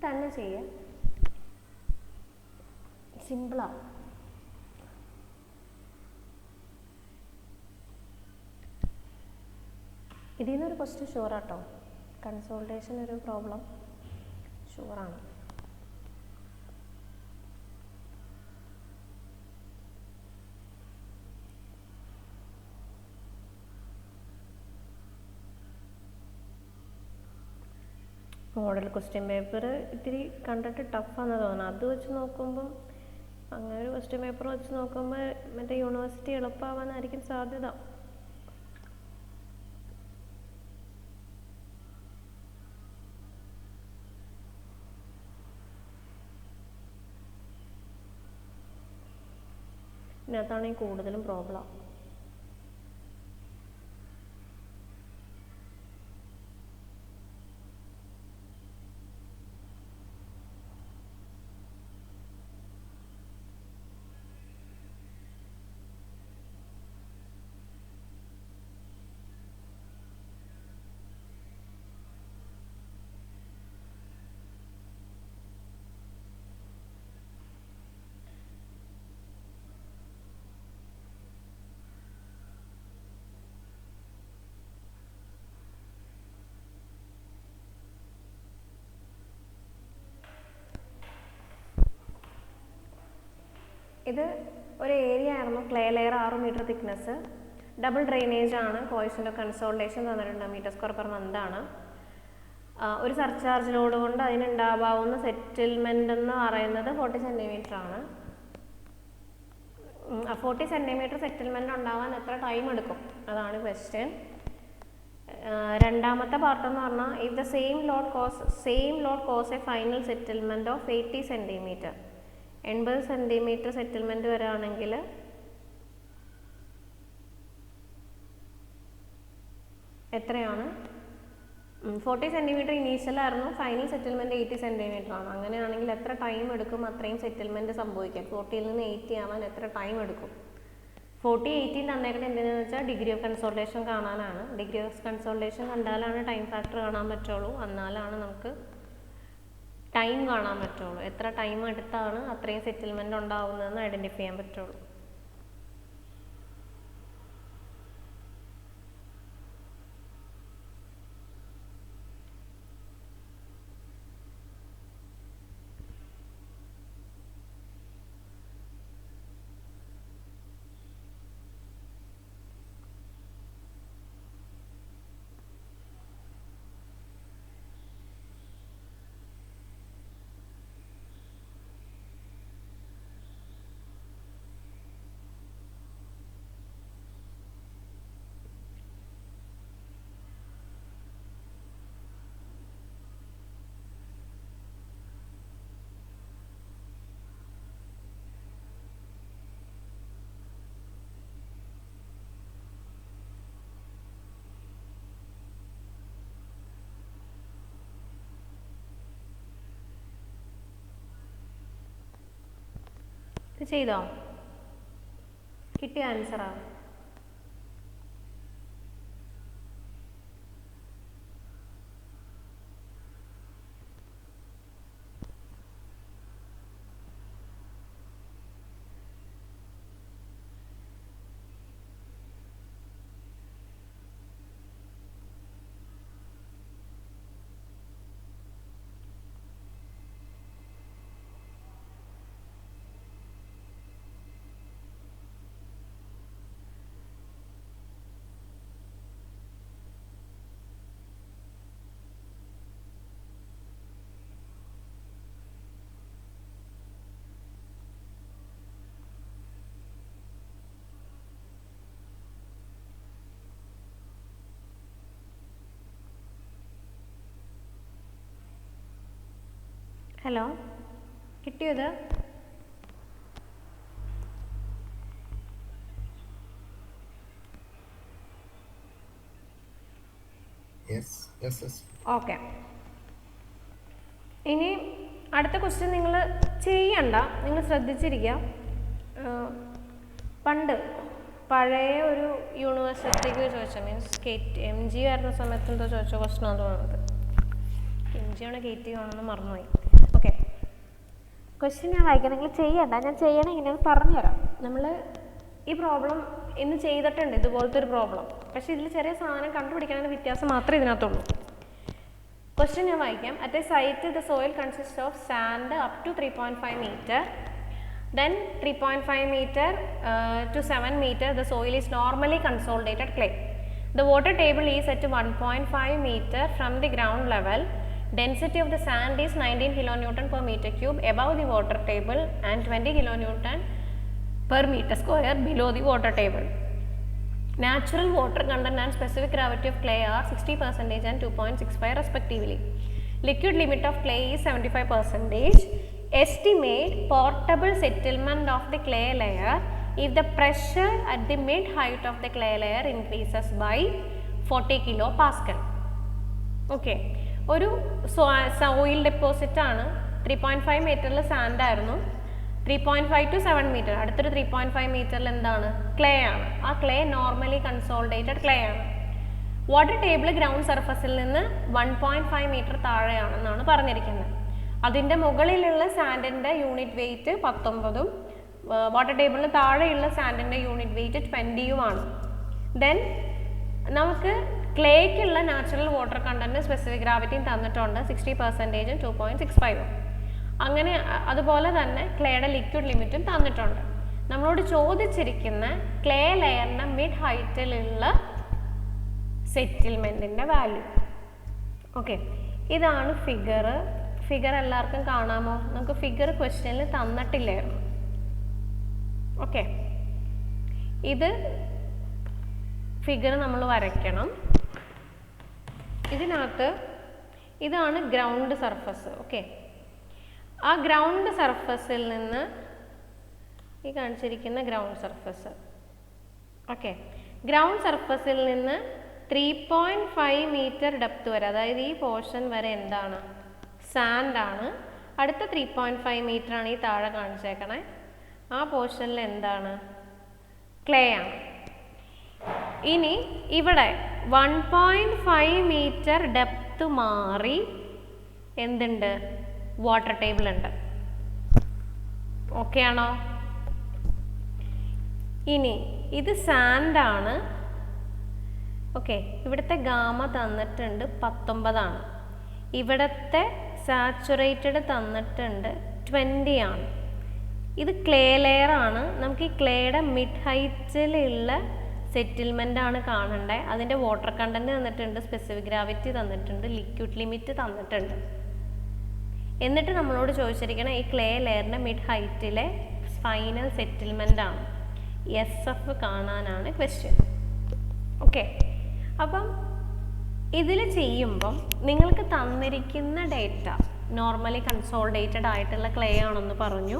A: തന്നെ ചെയ്യാം, സിമ്പിളാണ്. ഇതിൽ നിന്നൊരു ക്വസ്റ്റ്യൻ ഷുവറാട്ടോ. കൺസോൾട്ടേഷൻ ഒരു പ്രോബ്ലം ഷുവറാണ്. മോഡൽ ക്വസ്റ്റ്യൻ പേപ്പർ ഇത്തിരി കണ്ടിട്ട് ടഫാണെന്ന് തോന്നുന്നു. അത് വെച്ച് നോക്കുമ്പം, അങ്ങനെ ഒരു ക്വസ്റ്റ്യൻ പേപ്പർ വെച്ച് നോക്കുമ്പോൾ മറ്റേ യൂണിവേഴ്സിറ്റി എളുപ്പമാവാനായിരിക്കും സാധ്യത. ഇതിനകത്താണെങ്കിൽ കൂടുതലും പ്രോബ്ലം. ഇത് ഒരു ഏരിയ ആയിരുന്നു, clay layer 6 metre thickness, double drainage ആണ്, കോയിസിൻ്റെ കൺസോൾട്ടേഷൻ തന്നിട്ടുണ്ട്, മീറ്റർ സ്ക്വയർ പെർ മന്ത് ആണ്. ഒരു സർചാർജ് ലോഡ് കൊണ്ട് അതിനുണ്ടാവാവുന്ന സെറ്റിൽമെൻ്റ് എന്ന് പറയുന്നത് 40 സെൻറ്റിമീറ്റർ ആണ്. 40 സെൻറ്റിമീറ്റർ സെറ്റിൽമെൻറ്റ് ഉണ്ടാവാൻ എത്ര ടൈം എടുക്കും, അതാണ് ക്വസ്റ്റ്യൻ. രണ്ടാമത്തെ പാർട്ട് എന്ന് പറഞ്ഞാൽ if the same load causes a final settlement of 80 centimetre, 80 centimetre settlement വരാണെങ്കിൽ എത്രയാണ്? 40 സെൻറ്റിമീറ്റർ ഇനീഷ്യലായിരുന്നു, ഫൈനൽ സെറ്റിൽമെൻറ്റ് 80 സെൻറ്റിമീറ്റർ ആണ്. അങ്ങനെയാണെങ്കിൽ എത്ര ടൈം എടുക്കും അത്രയും സെറ്റിൽമെൻറ്റ് സംഭവിക്കാൻ? 40ൽ നിന്ന് 80 ആവാൻ എത്ര ടൈം എടുക്കും? 40, 80 തന്നേക്കുന്നത് എന്തിനാണെന്ന് വെച്ചാൽ ഡിഗ്രി ഓഫ് കൺസോൾട്ടേഷൻ കാണാനാണ്. ഡിഗ്രി ഓഫ് കൺസോൾട്ടേഷൻ കണ്ടാലാണ് ടൈം ഫാക്ടർ കാണാൻ പറ്റുള്ളൂ, എന്നാലാണ് നമുക്ക് ടൈം കാണാൻ പറ്റുള്ളൂ. എത്ര ടൈം എടുത്താണ് അത്രയും സെറ്റിൽമെൻറ്റ് ഉണ്ടാവുന്നതെന്ന് ഐഡൻറ്റിഫൈ ചെയ്യാൻ പറ്റുള്ളൂ. ഇത് ചെയ്തോ? കിട്ടിയ ആൻസറാ? ഹലോ, കിട്ടിയോ ഇത്? ഓക്കെ. ഇനി അടുത്ത ക്വസ്റ്റ്യൻ നിങ്ങൾ ചെയ്യണ്ട, നിങ്ങൾ ശ്രദ്ധിച്ചിരിക്കുക. പഴയ ഒരു യൂണിവേഴ്സിറ്റിക്ക് ചോദിച്ച MG വരുന്ന സമയത്ത് എന്തോ ചോദിച്ച ക്വസ്റ്റ്യനാണ് തോന്നുന്നത്. MG ആണോ KT ആണെന്ന് മറന്നുപോയി. ഓക്കെ, ക്വസ്റ്റ്യൻ ഞാൻ വായിക്കാം, നിങ്ങൾ ചെയ്യണ്ട, ഞാൻ ചെയ്യണം എങ്ങനെയാണെന്ന് പറഞ്ഞുതരാം. നമ്മൾ ഈ പ്രോബ്ലം ഇന്ന് ചെയ്തിട്ടുണ്ട്, ഇതുപോലത്തെ ഒരു പ്രോബ്ലം. പക്ഷേ ഇതിൽ ചെറിയ സാധനം കണ്ടുപിടിക്കാനുള്ള വ്യത്യാസം മാത്രമേ ഇതിനകത്തുള്ളൂ. ക്വസ്റ്റ്യൻ ഞാൻ വായിക്കാം. At a site the soil consist of sand up to 3.5 meter. Then 3.5 meter to 7 meter the soil is normally consolidated clay. The water table is at 1.5 meter from the ground level. Density of the sand is 19 kilonewton per meter cube above the water table and 20 kilonewton per meter square below the water table. Natural water content and specific gravity of clay are 60% and 2.65 respectively. Liquid limit of clay is 75%. Estimate portable settlement of the clay layer if the pressure at the mid height of the clay layer increases by 40 kilopascal. Okay, ഒരു സോയിൽ ഡെപ്പോസിറ്റ് ആണ്. 3.5 മീറ്ററിൽ സാൻഡ് ആയിരുന്നു. 3.5 to 7 meter, അടുത്തൊരു 3.5 മീറ്ററിൽ എന്താണ്? ക്ലേ ആണ്. ആ ക്ലേ നോർമലി കൺസോൾഡേറ്റഡ് ക്ലേ ആണ്. വാട്ടർ ടേബിൾ ഗ്രൗണ്ട് സർഫസിൽ നിന്ന് 1.5 മീറ്റർ താഴെയാണെന്നാണ് പറഞ്ഞിരിക്കുന്നത്. അതിൻ്റെ മുകളിലുള്ള സാൻഡിൻ്റെ യൂണിറ്റ് വെയിറ്റ് 19ഉം വാട്ടർ ടേബിളിന് താഴെയുള്ള സാൻഡിൻ്റെ യൂണിറ്റ് വെയിറ്റ് 20ഉമാണ്. ദെൻ നമുക്ക് ക്ലേക്കുള്ള നാച്ചുറൽ വാട്ടർ കണ്ടന്റ് സ്പെസിഫിക് ഗ്രാവിറ്റിയും തന്നിട്ടുണ്ട്, 60% 2.65. അങ്ങനെ അതുപോലെ തന്നെ ക്ലേയുടെ ലിക്വിഡ് ലിമിറ്റും തന്നിട്ടുണ്ട്. നമ്മളോട് ചോദിച്ചിരിക്കുന്ന ക്ലേ ലെയറിൻ്റെ മിഡ് ഹൈറ്റിലുള്ള സെറ്റിൽമെൻറ്റിൻ്റെ വാല്യൂ. ഓക്കെ, ഇതാണ് ഫിഗർ എല്ലാവർക്കും കാണാമോ? നമുക്ക് ഫിഗർ ക്വസ്റ്റ്യനിൽ തന്നിട്ടില്ലായിരുന്നു. ഓക്കെ, ഇത് ഫിഗർ നമ്മൾ വരയ്ക്കണം. ഇതിനകത്ത് ഇതാണ് ഗ്രൗണ്ട് സർഫസ്. ഓക്കെ, ആ ഗ്രൗണ്ട് സർഫസിൽ നിന്ന് ഈ കാണിച്ചിരിക്കുന്ന ഗ്രൗണ്ട് സർഫസ്. ഓക്കെ, ഗ്രൗണ്ട് സർഫസിൽ നിന്ന് 3.5 മീറ്റർ ഡെപ്ത് വരെ, അതായത് ഈ പോർഷൻ വരെ എന്താണ്? സാൻഡാണ്. അടുത്ത 3.5 മീറ്റർ ആണ് ഈ താഴെ കാണിച്ചേക്കണേ. ആ പോർഷനിൽ എന്താണ്? ക്ലേ ആണ്. ഇനി ഇവിടെ 1.5 മീറ്റർ ഡെപ്ത് മാറി എന്തുണ്ട്? വാട്ടർ ടേബിൾ ഉണ്ട്. ഓക്കെ ആണോ? ഇനി ഇത് സാൻഡാണ്. ഓക്കെ, ഇവിടുത്തെ ഗാമ തന്നിട്ടുണ്ട് 19 ഇവിടുത്തെ സാച്ചുറേറ്റഡ് തന്നിട്ടുണ്ട് 20 ആണ്. ഇത് ക്ലേ ലെയർ ആണ്. നമുക്ക് ഈ ക്ലേയുടെ മിഡ് ഹൈറ്റിലുള്ള സെറ്റിൽമെൻ്റ് ആണ് കാണണ്ടേ. അതിൻ്റെ വാട്ടർ കണ്ടൻറ്റ് തന്നിട്ടുണ്ട്, സ്പെസിഫിക് ഗ്രാവിറ്റി തന്നിട്ടുണ്ട്, ലിക്വിഡ് ലിമിറ്റ് തന്നിട്ടുണ്ട്. എന്നിട്ട് നമ്മളോട് ചോദിച്ചിരിക്കണം ഈ ക്ലേ ലെയറിൻ്റെ മിഡ് ഹൈറ്റിലെ ഫൈനൽ സെറ്റിൽമെൻ്റ് ആണ്. SF കാണാനാണ് ക്വസ്റ്റ്യൻ. ഓക്കെ, അപ്പം ഇതിൽ ചെയ്യുമ്പം നിങ്ങൾക്ക് തന്നിരിക്കുന്ന ഡേറ്റ നോർമലി കൺസോൾഡേറ്റഡ് ആയിട്ടുള്ള ക്ലേ ആണെന്ന് പറഞ്ഞു.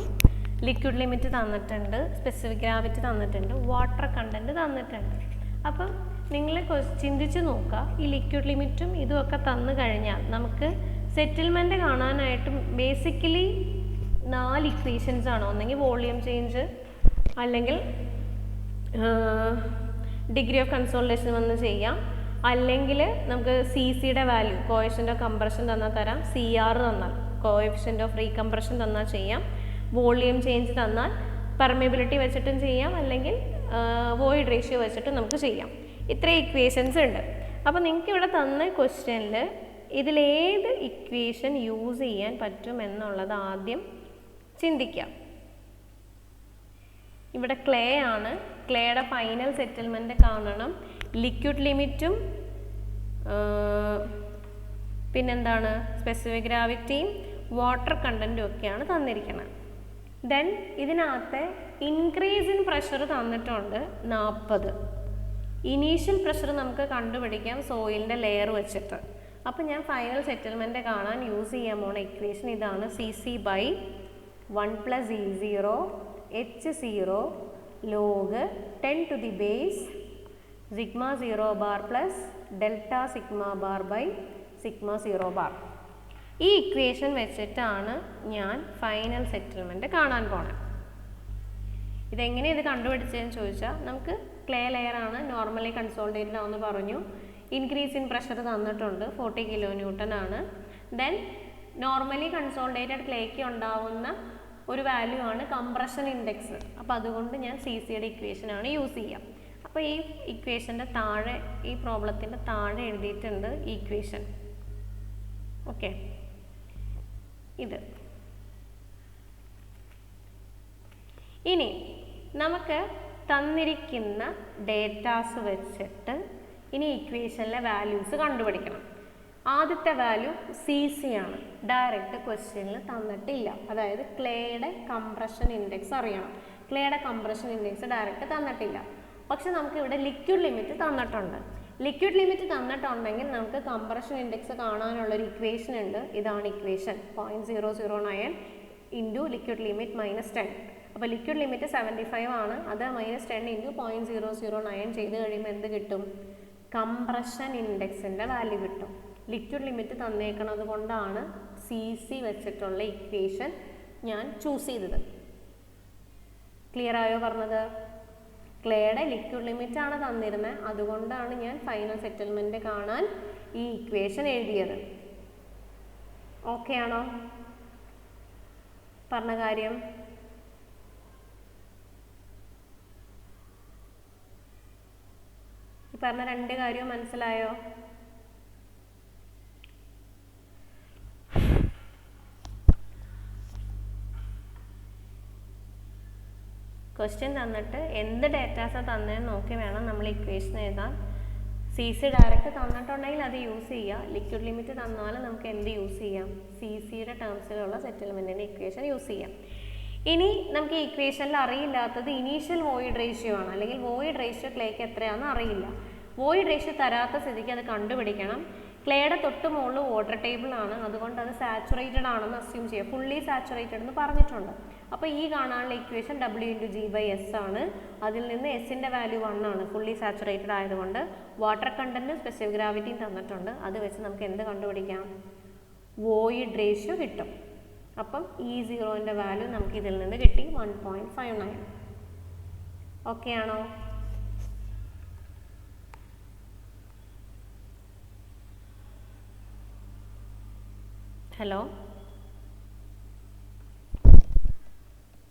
A: ലിക്വിഡ് ലിമിറ്റ് തന്നിട്ടുണ്ട്, സ്പെസിഫിക് ഗ്രാവിറ്റി തന്നിട്ടുണ്ട്, വാട്ടർ കണ്ടൻറ്റ് തന്നിട്ടുണ്ട്. അപ്പം നിങ്ങൾ ചിന്തിച്ച് നോക്കുക, ഈ ലിക്വിഡ് ലിമിറ്റും ഇതുമൊക്കെ തന്നു കഴിഞ്ഞാൽ നമുക്ക് സെറ്റിൽമെൻറ്റ് കാണാനായിട്ട് ബേസിക്കലി 4 ഇക്വേഷൻസ് ആണ്. ഒന്നെങ്കിൽ വോളിയം ചേഞ്ച്, അല്ലെങ്കിൽ ഡിഗ്രി ഓഫ് കൺസോൾട്ടേഷൻ വന്ന് ചെയ്യാം, അല്ലെങ്കിൽ നമുക്ക് CCയുടെ വാല്യൂ, കോഎഫിഷ്യൻ്റ് ഓഫ് കംപ്രഷൻ തന്നാൽ തരാം, CR തന്നാൽ കോഎഫിഷ്യൻ്റ് ഓഫ് റീകംപ്രഷൻ തന്നാൽ ചെയ്യാം, വോളിയം ചേഞ്ച് തന്നാൽ പെർമിയബിലിറ്റി വെച്ചിട്ടും ചെയ്യാം, അല്ലെങ്കിൽ വോയിഡ് റേഷ്യോ വെച്ചിട്ടും നമുക്ക് ചെയ്യാം. ഇത്രയും ഇക്വേഷൻസ് ഉണ്ട്. അപ്പോൾ നിങ്ങൾക്ക് ഇവിടെ തന്ന ക്വസ്റ്റ്യനിൽ ഇതിലേത് ഇക്വേഷൻ യൂസ് ചെയ്യാൻ പറ്റും എന്നുള്ളത് ആദ്യം ചിന്തിക്കാം. ഇവിടെ ക്ലേ ആണ്. ക്ലേയുടെ ഫൈനൽ സെറ്റിൽമെൻറ്റ് കാണണം. ലിക്വിഡ് ലിമിറ്റും പിന്നെന്താണ് സ്പെസിഫിക് ഗ്രാവിറ്റിയും വാട്ടർ കണ്ടൻറ്റും ഒക്കെയാണ് തന്നിരിക്കുന്നത്. ദെൻ ഇതിനകത്ത് ഇൻക്രീസ് ഇൻ പ്രഷർ തന്നിട്ടുണ്ട് 40. ഇനീഷ്യൽ പ്രഷർ നമുക്ക് കണ്ടുപിടിക്കാം സോയിലിൻ്റെ ലെയർ വെച്ചിട്ട്. അപ്പോൾ ഞാൻ ഫൈനൽ സെറ്റിൽമെൻറ്റ് കാണാൻ യൂസ് ചെയ്യാൻ പോണ ഇക്വേഷൻ ഇതാണ്. CC/1 + E0 H0 log 10 to the base sigma 0 bar plus delta sigma bar by sigma 0 bar. ഈ ഇക്വേഷൻ വെച്ചിട്ടാണ് ഞാൻ ഫൈനൽ സെറ്റിൽമെൻറ്റ് കാണാൻ പോണത്. ഇതെങ്ങനെ ഇത് കണ്ടുപിടിച്ചതെന്ന് ചോദിച്ചാൽ, നമുക്ക് ക്ലേ ലെയറാണ്, നോർമലി കൺസോൾട്ടേറ്റഡ് ആണെന്ന് പറഞ്ഞു. ഇൻക്രീസ് ഇൻ പ്രഷർ തന്നിട്ടുണ്ട്, 40 kN ആണ്. ദെൻ നോർമലി കൺസോൾട്ടേറ്റഡ് ക്ലേക്ക് ഉണ്ടാവുന്ന ഒരു വാല്യൂ ആണ് കംപ്രഷൻ ഇൻഡെക്സ്. അപ്പോൾ അതുകൊണ്ട് ഞാൻ CCയുടെ ഇക്വേഷനാണ് യൂസ് ചെയ്യുക. അപ്പോൾ ഈ ഇക്വേഷൻ്റെ താഴെ, ഈ പ്രോബ്ലത്തിൻ്റെ താഴെ എഴുതിയിട്ടുണ്ട് ഈ ഇക്വേഷൻ. ഓക്കെ, ഇത് ഇനി നമുക്ക് തന്നിരിക്കുന്ന ഡേറ്റാസ് വെച്ചിട്ട് ഇനി ഇക്വേഷനിലെ വാല്യൂസ് കണ്ടുപിടിക്കണം. ആദ്യത്തെ വാല്യൂ CC ആണ്. ഡയറക്റ്റ് ക്വസ്റ്റ്യനിൽ തന്നിട്ടില്ല. അതായത് ക്ലേയുടെ കംപ്രഷൻ ഇൻഡെക്സ് അറിയണം. ക്ലേയുടെ കംപ്രഷൻ ഇൻഡെക്സ് ഡയറക്റ്റ് തന്നിട്ടില്ല. പക്ഷെ നമുക്ക് ഇവിടെ ലിക്വിഡ് ലിമിറ്റ് തന്നിട്ടുണ്ട്. ലിക്വിഡ് ലിമിറ്റ് തന്നിട്ടുണ്ടെങ്കിൽ നമുക്ക് കംപ്രഷൻ ഇൻഡെക്സ് കാണാനുള്ളൊരു ഇക്വേഷൻ ഉണ്ട്. ഇതാണ് ഇക്വേഷൻ 0.009 ഇൻറ്റു ലിക്വിഡ് ലിമിറ്റ് -10. അപ്പോൾ ലിക്വിഡ് ലിമിറ്റ് 75 ആണ്. അത് -10 ഇൻറ്റു 0.009 ചെയ്ത് കഴിയുമ്പോൾ എന്ത് കിട്ടും? കംപ്രഷൻ ഇൻഡെക്സിൻ്റെ വാല്യൂ കിട്ടും. ലിക്വിഡ് ലിമിറ്റ് തന്നേക്കണത് കൊണ്ടാണ് CC വെച്ചിട്ടുള്ള ഇക്വേഷൻ ഞാൻ ചൂസ് ചെയ്തത്. ക്ലിയർ ആയോ പറഞ്ഞത്? ക്ലേയുടെ ലിക്വിഡ് ലിമിറ്റ് ആണ് തന്നിരുന്നത്, അതുകൊണ്ടാണ് ഞാൻ ഫൈനൽ സെറ്റിൽമെൻറ്റ് കാണാൻ ഈ ഇക്വേഷൻ എഴുതിയത്. ഓക്കെ ആണോ പറഞ്ഞ കാര്യം? പറഞ്ഞ 2 കാര്യവും മനസ്സിലായോ? ക്വസ്റ്റ്യൻ തന്നിട്ട് എന്ത് ഡേറ്റാസാണ് തന്നതെന്ന് നോക്കി വേണം നമ്മൾ ഇക്വേഷൻ എഴുതാൻ. സി സി ഡയറക്റ്റ് തന്നിട്ടുണ്ടെങ്കിൽ അത് യൂസ് ചെയ്യുക. ലിക്വിഡ് ലിമിറ്റ് തന്നാൽ നമുക്ക് എന്ത് യൂസ് ചെയ്യാം? സി സിയുടെ ടേംസിലുള്ള സെറ്റിൽമെൻറ്റിൻ്റെ ഇക്വേഷൻ യൂസ് ചെയ്യാം. ഇനി നമുക്ക് ഈ ഇക്വേഷനിൽ അറിയില്ലാത്തത് ഇനീഷ്യൽ വോയിഡ് റേഷ്യോ ആണ്, അല്ലെങ്കിൽ വോയിഡ് റേഷ്യോ ക്ലേക്ക് എത്രയാണെന്ന് അറിയില്ല. വോയിഡ് റേഷ്യോ തരാത്ത സ്ഥിതിക്ക് അത് കണ്ടുപിടിക്കണം. ക്ലേയുടെ തൊട്ട് മുകളിൽ വാട്ടർ ടേബിൾ ആണ്, അതുകൊണ്ട് അത് സാച്ചുറേറ്റഡ് ആണെന്ന് അസ്യൂം ചെയ്യുക. ഫുള്ളി സാച്ചുറേറ്റഡ് എന്ന് പറഞ്ഞിട്ടുണ്ട്. അപ്പോൾ ഈ കാണാനുള്ള ഇക്വേഷൻ W/G/S ആണ്. അതിൽ നിന്ന് എസിൻ്റെ വാല്യൂ 1 ആണ്, ഫുള്ളി സാച്ചുറേറ്റഡ് ആയതുകൊണ്ട്. വാട്ടർ കണ്ടൻറ്റും സ്പെസിഫിക് ഗ്രാവിറ്റിയും തന്നിട്ടുണ്ട്. അത് വെച്ച് നമുക്ക് എന്ത് കണ്ടുപിടിക്കാം? വോയിഡ് റേഷ്യോ കിട്ടും. അപ്പം E0ൻ്റെ വാല്യൂ നമുക്ക് ഇതിൽ നിന്ന് കിട്ടി 1.59. ഓക്കെ ആണോ? ഹലോ,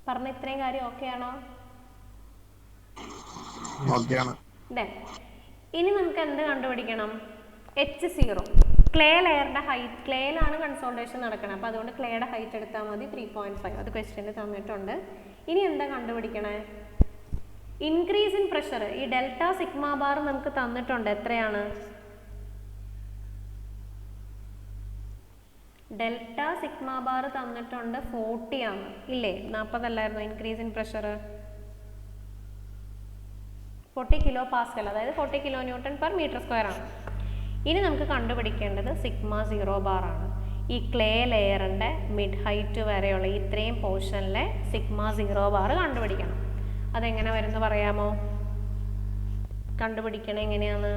A: പറഞ്ഞ ഇത്രയും കാര്യം ഓക്കെ ആണോ? ഇനി നമുക്ക് എന്ത് കണ്ടുപിടിക്കണം? H0, ക്ലേ ലെയറിൻ്റെ ഹൈറ്റ്. ക്ലേയിലാണ് കൺസോൾട്ടേഷൻ നടക്കണം, അപ്പോൾ അതുകൊണ്ട് ക്ലേയുടെ ഹൈറ്റ് എടുത്താൽ മതി 3.5. അത് ക്വസ്റ്റ്യനിൽ തന്നിട്ടുണ്ട്. ഇനി എന്താ കണ്ടുപിടിക്കണേ? Increase in pressure. ഈ ഡെൽറ്റ സിഗ്മ ബാർ നമുക്ക് തന്നിട്ടുണ്ട്. എത്രയാണ്? ഡെൽറ്റ സിഗ്മ ബാർ തന്നിട്ടുണ്ട് 40 ആണ്, ഇല്ലേ? 40 അല്ലായിരുന്നു increase in pressure? 40 kilopascal, അതായത് 40 kilonewton per metre square ആണ്. ഇനി നമുക്ക് കണ്ടുപിടിക്കേണ്ടത് σ0 ബാർ ആണ്. ഈ ക്ലേ ലെയറിൻ്റെ മിഡ് ഹൈറ്റ് വരെയുള്ള ഇത്രയും പോർഷനിലെ σ0 ബാർ കണ്ടുപിടിക്കണം. അതെങ്ങനെ വരുമെന്ന് പറയാമോ? കണ്ടുപിടിക്കണം എങ്ങനെയാണ്?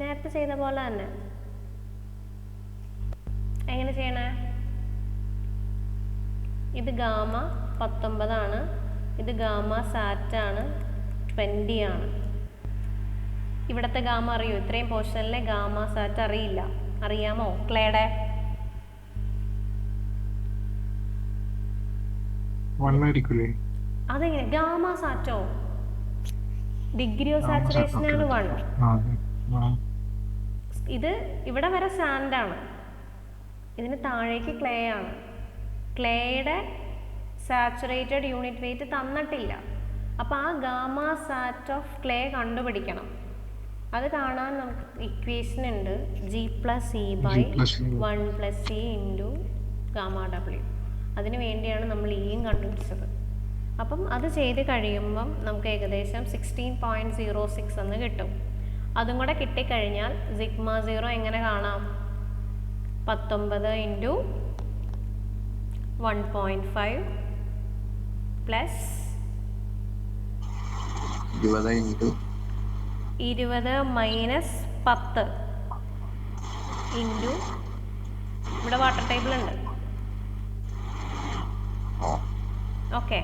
A: നേരത്തെ ചെയ്ത പോലെ തന്നെ. എങ്ങനെ ചെയ്യണേ? ഇത് ഗാമ 19 ആണ്, ഇത് ഗാമ സാറ്റ് ആണ് 20 ആണ്. ഇവിടുത്തെ ഗാമ അറിയോ? ഇത്രയും പോർഷനിലെ ഗാമ സാറ്റ് അറിയില്ല. അറിയാമോ ക്ലേയുടെ? അതെങ്ങനെ? Gamma Sato degree of saturation ആണ് 1. ഇത് ഇവിടെ വരെ സാൻഡ് ആണ്, ഇതിന് താഴേക്ക് ക്ലേ ആണ്. ക്ലേയുടെ സാച്ചുറേറ്റഡ് യൂണിറ്റ് വെയിറ്റ് തന്നിട്ടില്ല. അപ്പോൾ ആ ഗാമ സാറ്റ് ഓഫ് ക്ലേ കണ്ടുപിടിക്കണം. അത് കാണാൻ നമുക്ക് ഇക്വേഷൻ ഉണ്ട്, G+E/1+C ഇൻറ്റു ഗാമ W. അതിന് വേണ്ടിയാണ് നമ്മൾ ഈയും കണ്ടുപിടിച്ചത്. അപ്പം അത് ചെയ്ത് കഴിയുമ്പം നമുക്ക് ഏകദേശം 16.06 എന്ന് കിട്ടും. അതും കൂടെ കിട്ടിക്കഴിഞ്ഞാൽ σ0 എങ്ങനെ കാണാം? 19 ഇൻറ്റു 1.5 പ്ലസ് 20 മൈനസ് 10 ഇൻറ്റു, ഇവിടെ വാട്ടർ ടേബിൾ ഉണ്ട്. ഓക്കെ,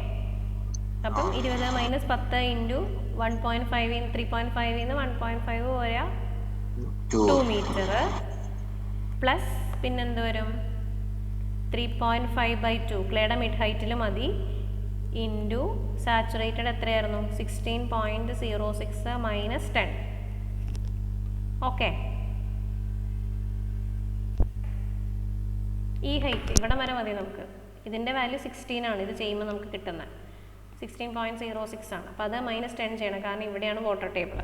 A: അപ്പം 20 മൈനസ് 10 ഇൻറ്റു 1.5 3.5 1.5 പോരാ 2 മീറ്റർ പ്ലസ് പിന്നെന്ത് വരും? 3.5/2 ക്ലേയുടെ മിഡ് ഹൈറ്റിൽ മതി ഇൻറ്റു സാച്ചുറേറ്റഡ് എത്രയായിരുന്നു? 16.06 മൈനസ് 10. ഓക്കെ, ഈ ഹൈറ്റ് ഇവിടെ വരെ മതി നമുക്ക്. ഇതിൻ്റെ വാല്യൂ 16 ആണ്, ഇത് ചെയ്യുമ്പോൾ നമുക്ക് കിട്ടുന്നത് 16.06 ആണ്. അപ്പോൾ അത് -10 ചെയ്യണം, കാരണം ഇവിടെയാണ് വാട്ടർ ടേബിൾ.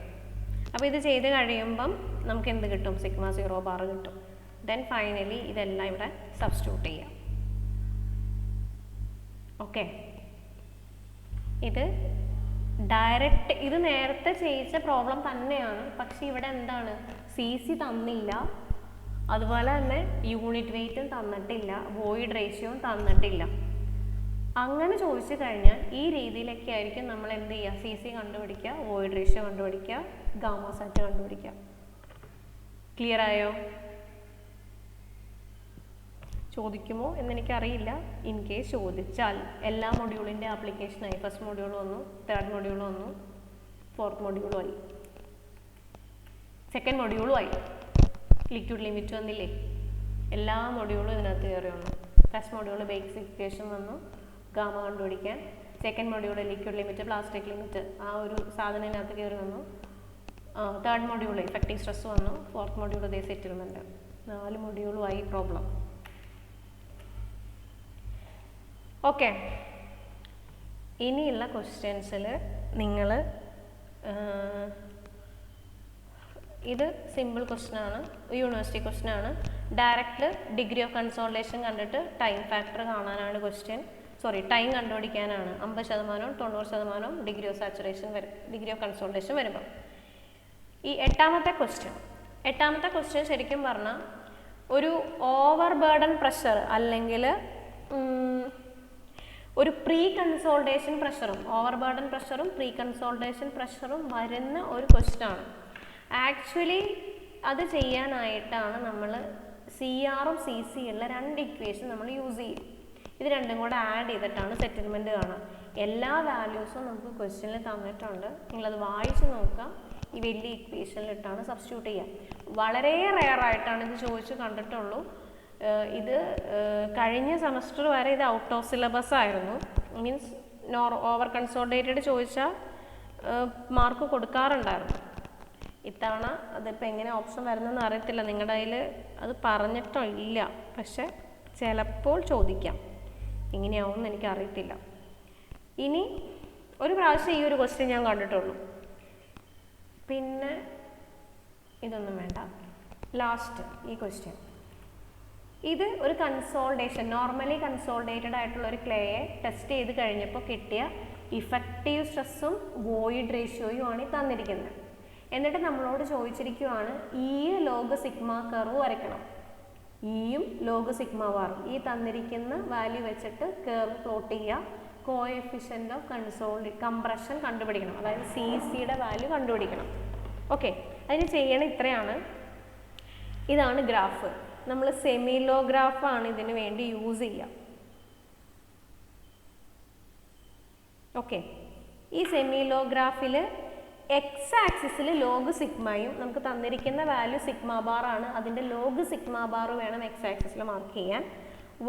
A: അപ്പോൾ ഇത് ചെയ്ത് കഴിയുമ്പം നമുക്ക് എന്ത് കിട്ടും? σ0 ബാർ കിട്ടും. ദെൻ ഫൈനലി ഇതെല്ലാം ഇവിടെ സബ്സ്റ്റിറ്റ്യൂട്ട് ചെയ്യാം. ഓക്കെ, ഇത് ഡയറക്റ്റ്, ഇത് നേരത്തെ ചെയ്യിച്ച പ്രോബ്ലം തന്നെയാണ്. പക്ഷേ ഇവിടെ എന്താണ്? CC തന്നില്ല, അതുപോലെ തന്നെ യൂണിറ്റ് വെയിറ്റും തന്നിട്ടില്ല, വോയിഡ് റേഷ്യോയും തന്നിട്ടില്ല. അങ്ങനെ ചോദിച്ചു കഴിഞ്ഞാൽ ഈ രീതിയിലൊക്കെ ആയിരിക്കും നമ്മൾ എന്ത് ചെയ്യുക? CC കണ്ടുപിടിക്കുക, വോയിഡ് റേഷ്യോ കണ്ടുപിടിക്കുക, ഗാമ സാറ്റ് കണ്ടുപിടിക്കുക. ക്ലിയർ ആയോ? ചോദിക്കുമോ എന്നെനിക്കറിയില്ല. ഇൻ കേസ് ചോദിച്ചാൽ എല്ലാ മൊഡ്യൂളിൻ്റെ ആപ്ലിക്കേഷനായി. ഫസ്റ്റ് മൊഡ്യൂൾ വന്നു, തേർഡ് മൊഡ്യൂൾ വന്നു, ഫോർത്ത് മൊഡ്യൂളും ആയി, സെക്കൻഡ് മൊഡ്യൂളും ആയി. ലിക്വിഡ് ലിമിറ്റ് വന്നില്ലേ? എല്ലാ മൊഡ്യൂളും ഇതിനകത്ത് കയറി വന്നു. ഫസ്റ്റ് മൊഡ്യൂൾ ബേസിക് ഇക്വേഷൻ വന്നു, ഗാമ കണ്ടുപിടിക്കാൻ. Second module liquid limit, plastic limit, ആ ഒരു സാധനത്തിനകത്ത് കയറി വന്നു. തേർഡ് മൊഡ്യൂൾ ഇഫക്റ്റീവ് സ്ട്രെസ് വന്നു. ഫോർത്ത് മൊഡ്യൂൾ ഇതേ സെറ്റിൽമെൻറ്റ്. 4 മൊഡ്യൂളും ആയി പ്രോബ്ലം. ഓക്കെ, ഇനിയുള്ള ക്വസ്റ്റ്യൻസിൽ നിങ്ങൾ ഇത് സിമ്പിൾ ക്വസ്റ്റ്യൻ ആണ്, യൂണിവേഴ്സിറ്റി ക്വസ്റ്റ്യൻ ആണ്. ഡയറക്റ്റ് ഡിഗ്രി ഓഫ് കൺസോൾട്ടേഷൻ കണ്ടിട്ട് ടൈം ഫാക്ടർ കാണാനാണ് ക്വസ്റ്റ്യൻ. ടൈം കണ്ടുപിടിക്കാനാണ്. 50%, 90% degree of saturation degree of consolidation വരുമ്പോൾ. ഈ എട്ടാമത്തെ ക്വസ്റ്റ്യൻ ശരിക്കും പറഞ്ഞാൽ ഒരു ഓവർ ബേർഡൻ പ്രഷർ അല്ലെങ്കിൽ ഒരു പ്രീ കൺസോൾട്ടേഷൻ പ്രഷറും, ഓവർ ബേർഡൻ പ്രഷറും പ്രീ കൺസോൾട്ടേഷൻ പ്രഷറും വരുന്ന ഒരു ക്വസ്റ്റ്യൻ ആണ്. ആക്ച്വലി അത് ചെയ്യാനായിട്ടാണ് നമ്മൾ CR ഉം CC ഉള്ള 2 ഇക്വേഷൻ നമ്മൾ യൂസ് ചെയ്യും. ഇത് രണ്ടും കൂടെ ആഡ് ചെയ്തിട്ടാണ് സെറ്റിൽമെൻറ്റ് കാണുക. എല്ലാ വാല്യൂസും നമുക്ക് ക്വസ്റ്റ്യനിൽ തന്നിട്ടുണ്ട്, നിങ്ങളത് വായിച്ച് നോക്കുക. ഈ വലിയ ഇക്വേഷനിലിട്ടാണ് സബ്സ്റ്റിറ്റ്യൂട്ട് ചെയ്യുക. വളരെ റെയറായിട്ടാണ് ഇത് ചോദിച്ച് കണ്ടിട്ടുള്ളൂ. ഇത് കഴിഞ്ഞ സെമസ്റ്റർ വരെ ഇത് ഔട്ട് ഓഫ് സിലബസ് ആയിരുന്നു. മീൻസ് ഓവർ കൺസോൾട്ടേറ്റഡ് ചോദിച്ചാൽ മാർക്ക് കൊടുക്കാറുണ്ടായിരുന്നു. ഇത്തവണ അതിപ്പോൾ എങ്ങനെ ഓപ്ഷൻ വരുന്നതെന്ന് അറിയത്തില്ല, നിങ്ങളുടെ കയ്യിൽ അത് പറഞ്ഞിട്ടോ ഇല്ല, പക്ഷെ ചിലപ്പോൾ ചോദിക്കാം. എങ്ങനെയാവുമെന്ന് എനിക്കറിയത്തില്ല. ഇനി ഒരു പ്രാവശ്യം ഈ ഒരു ക്വസ്റ്റ്യൻ ഞാൻ കണ്ടിട്ടുള്ളൂ, പിന്നെ ഇതൊന്നും വേണ്ട. ലാസ്റ്റ് ഈ ക്വസ്റ്റ്യൻ, ഇത് ഒരു കൺസോൾട്ടേഷൻ, നോർമലി കൺസോൾട്ടേറ്റഡ് ആയിട്ടുള്ള ഒരു ക്ലേയെ ടെസ്റ്റ് ചെയ്ത് കഴിഞ്ഞപ്പോൾ കിട്ടിയ ഇഫക്റ്റീവ് സ്ട്രെസ്സും വോയിഡ് റേഷ്യോയും ആണ് ഈ തന്നിരിക്കുന്നത്. എന്നിട്ട് നമ്മളോട് ചോദിച്ചിരിക്കുകയാണ് ലോഗ് സിഗ്മ കർവ് വരയ്ക്കണം. ലോഗ് സിഗ്മ ബാറും ഈ തന്നിരിക്കുന്ന വാല്യൂ വെച്ചിട്ട് കർവ് പ്ലോട്ട് ചെയ്യുക. കോഎഫിഷ്യൻ്റ് ഓഫ് കംപ്രഷൻ കണ്ടുപിടിക്കണം, അതായത് CCയുടെ വാല്യൂ കണ്ടുപിടിക്കണം. ഓക്കെ, അതിന് ചെയ്യണം ഇത്രയാണ്. ഇതാണ് ഗ്രാഫ്. നമ്മൾ സെമിലോഗ്രാഫാണ് ഇതിന് വേണ്ടി യൂസ് ചെയ്യുക. ഓക്കെ, ഈ സെമിലോഗ്രാഫിൽ എക്സ് ആക്സിസിൽ ലോഗ് സിഗ്മയും നമുക്ക് തന്നിരിക്കുന്ന വാല്യൂ സിഗ്മ ബാർ ആണ്, അതിൻ്റെ ലോഗ് സിഗ്മ ബാർ വേണം എക്സ് ആക്സിസിൽ മാർക്ക് ചെയ്യാൻ.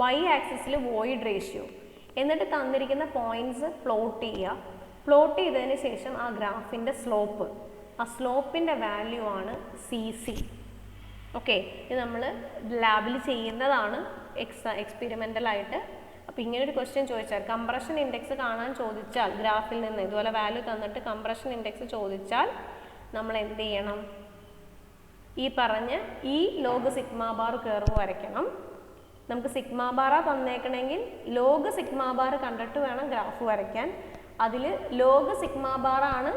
A: വൈ ആക്സിസിൽ വോയിഡ് റേഷ്യോ, എന്നിട്ട് തന്നിരിക്കുന്ന പോയിന്റ്സ് പ്ലോട്ട് ചെയ്യുക. പ്ലോട്ട് ചെയ്തതിന് ശേഷം ആ ഗ്രാഫിൻ്റെ സ്ലോപ്പ്, ആ സ്ലോപ്പിൻ്റെ വാല്യൂ ആണ് CC. ഓക്കെ, ഇത് നമ്മൾ ലാബിൽ ചെയ്യുന്നതാണ് എക്സ്പെരിമെൻ്റലായിട്ട്. അപ്പോൾ ഇങ്ങനൊരു ക്വസ്റ്റ്യൻ ചോദിച്ചാൽ, കംപ്രഷൻ ഇൻഡെക്സ് കാണാൻ ചോദിച്ചാൽ, ഗ്രാഫിൽ നിന്ന് ഇതുപോലെ വാല്യൂ തന്നിട്ട് കംപ്രഷൻ ഇൻഡെക്സ് ചോദിച്ചാൽ നമ്മൾ എന്ത് ചെയ്യണം? ഈ പറഞ്ഞ ലോഗ് സിഗ്മ ബാർ കർവ് വരയ്ക്കണം. നമുക്ക് സിഗ്മ ബാറാ തന്നേക്കണമെങ്കിൽ ലോഗ് സിഗ്മ ബാർ കണ്ടിട്ട് വേണം ഗ്രാഫ് വരയ്ക്കാൻ. അതിൽ ലോഗ് സിഗ്മ ബാറാണ്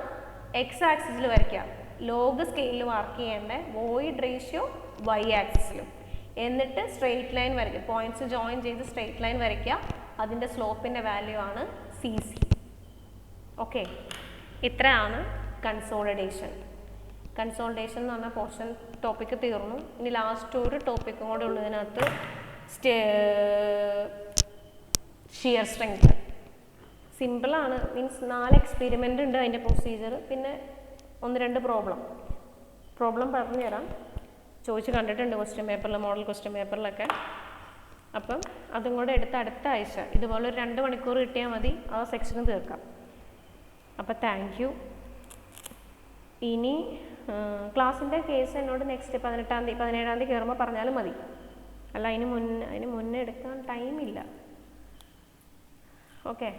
A: എക്സ് ആക്സിസിൽ വരയ്ക്കുക, ലോഗ് സ്കെയിലിൽ മാർക്ക് ചെയ്യേണ്ട, വോയിഡ് റേഷ്യോ വൈ ആക്സിസിലും. എന്നിട്ട് സ്ട്രെയിറ്റ് ലൈൻ വരയ്ക്കുക, പോയിന്റ്സ് ജോയിൻ ചെയ്ത് സ്ട്രെയിറ്റ് ലൈൻ വരയ്ക്കുക. അതിൻ്റെ സ്ലോപ്പിൻ്റെ വാല്യൂ ആണ് CC. ഓക്കെ, ഇത്രയാണ് കൺസോളിഡേഷൻ. കൺസോളിഡേഷൻ എന്ന് പറഞ്ഞ പോർഷൻ ടോപ്പിക്ക് തീർന്നു. ഇനി ലാസ്റ്റ് ഒരു ടോപ്പിക്കും കൂടെ ഉള്ളതിനകത്ത് ഷിയർ സ്ട്രെങ്ത്. സിമ്പിളാണ്, മീൻസ് 4 എക്സ്പെരിമെൻ്റ് ഉണ്ട് അതിൻ്റെ പ്രൊസീജിയർ, പിന്നെ 1-2 പ്രോബ്ലം പറഞ്ഞുതരാം. ചോദിച്ച് കണ്ടിട്ടുണ്ട് ക്വസ്റ്റ്യൻ പേപ്പറിൽ, മോഡൽ ക്വസ്റ്റ്യൻ പേപ്പറിലൊക്കെ. അപ്പം അതും കൂടെ എടുത്ത് അടുത്ത ആഴ്ച ഇതുപോലെ ഒരു 2 മണിക്കൂർ കിട്ടിയാൽ മതി, ആ സെക്ഷന് തീർക്കാം. അപ്പം താങ്ക് യു. ഇനി ക്ലാസ്സിൻ്റെ കേസ് എന്നോട് നെക്സ്റ്റ് 17-ാം തീയതി കയറുമ്പോൾ പറഞ്ഞാലും മതി, അല്ല അതിന് മുന്നേ എടുക്കാൻ ടൈമില്ല. ഓക്കെ,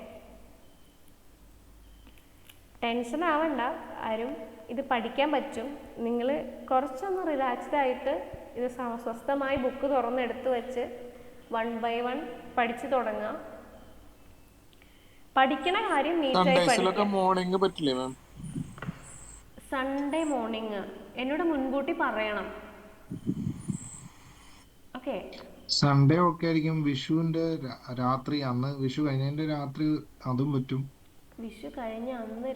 A: ടെൻഷൻ ആവണ്ട ആരും, ഇത് പഠിക്കാൻ പറ്റും. നിങ്ങൾ കുറച്ചൊന്ന് റിലാക്സ്ഡ് ആയിട്ട് ഇത് സ്വസ്ഥമായി ബുക്ക് തുറന്നെടുത്ത് വെച്ച് 1 by 1 പഠിച്ചു തുടങ്ങുക. പഠിക്കണ കാര്യം നീറ്റായി പഠിക്കുക. സൺഡേ മോർണിംഗ് എന്നോട് മുൻകൂട്ടി പറയണം. ഓക്കെ,
D: സൺഡേ ഒക്കെ ആയിരിക്കും. വിഷുവിന്റെ രാത്രി, അന്ന് വിഷു കഴിഞ്ഞതിന്റെ രാത്രി അതും പറ്റും.
A: വിഷു കഴിഞ്ഞ അന്ന്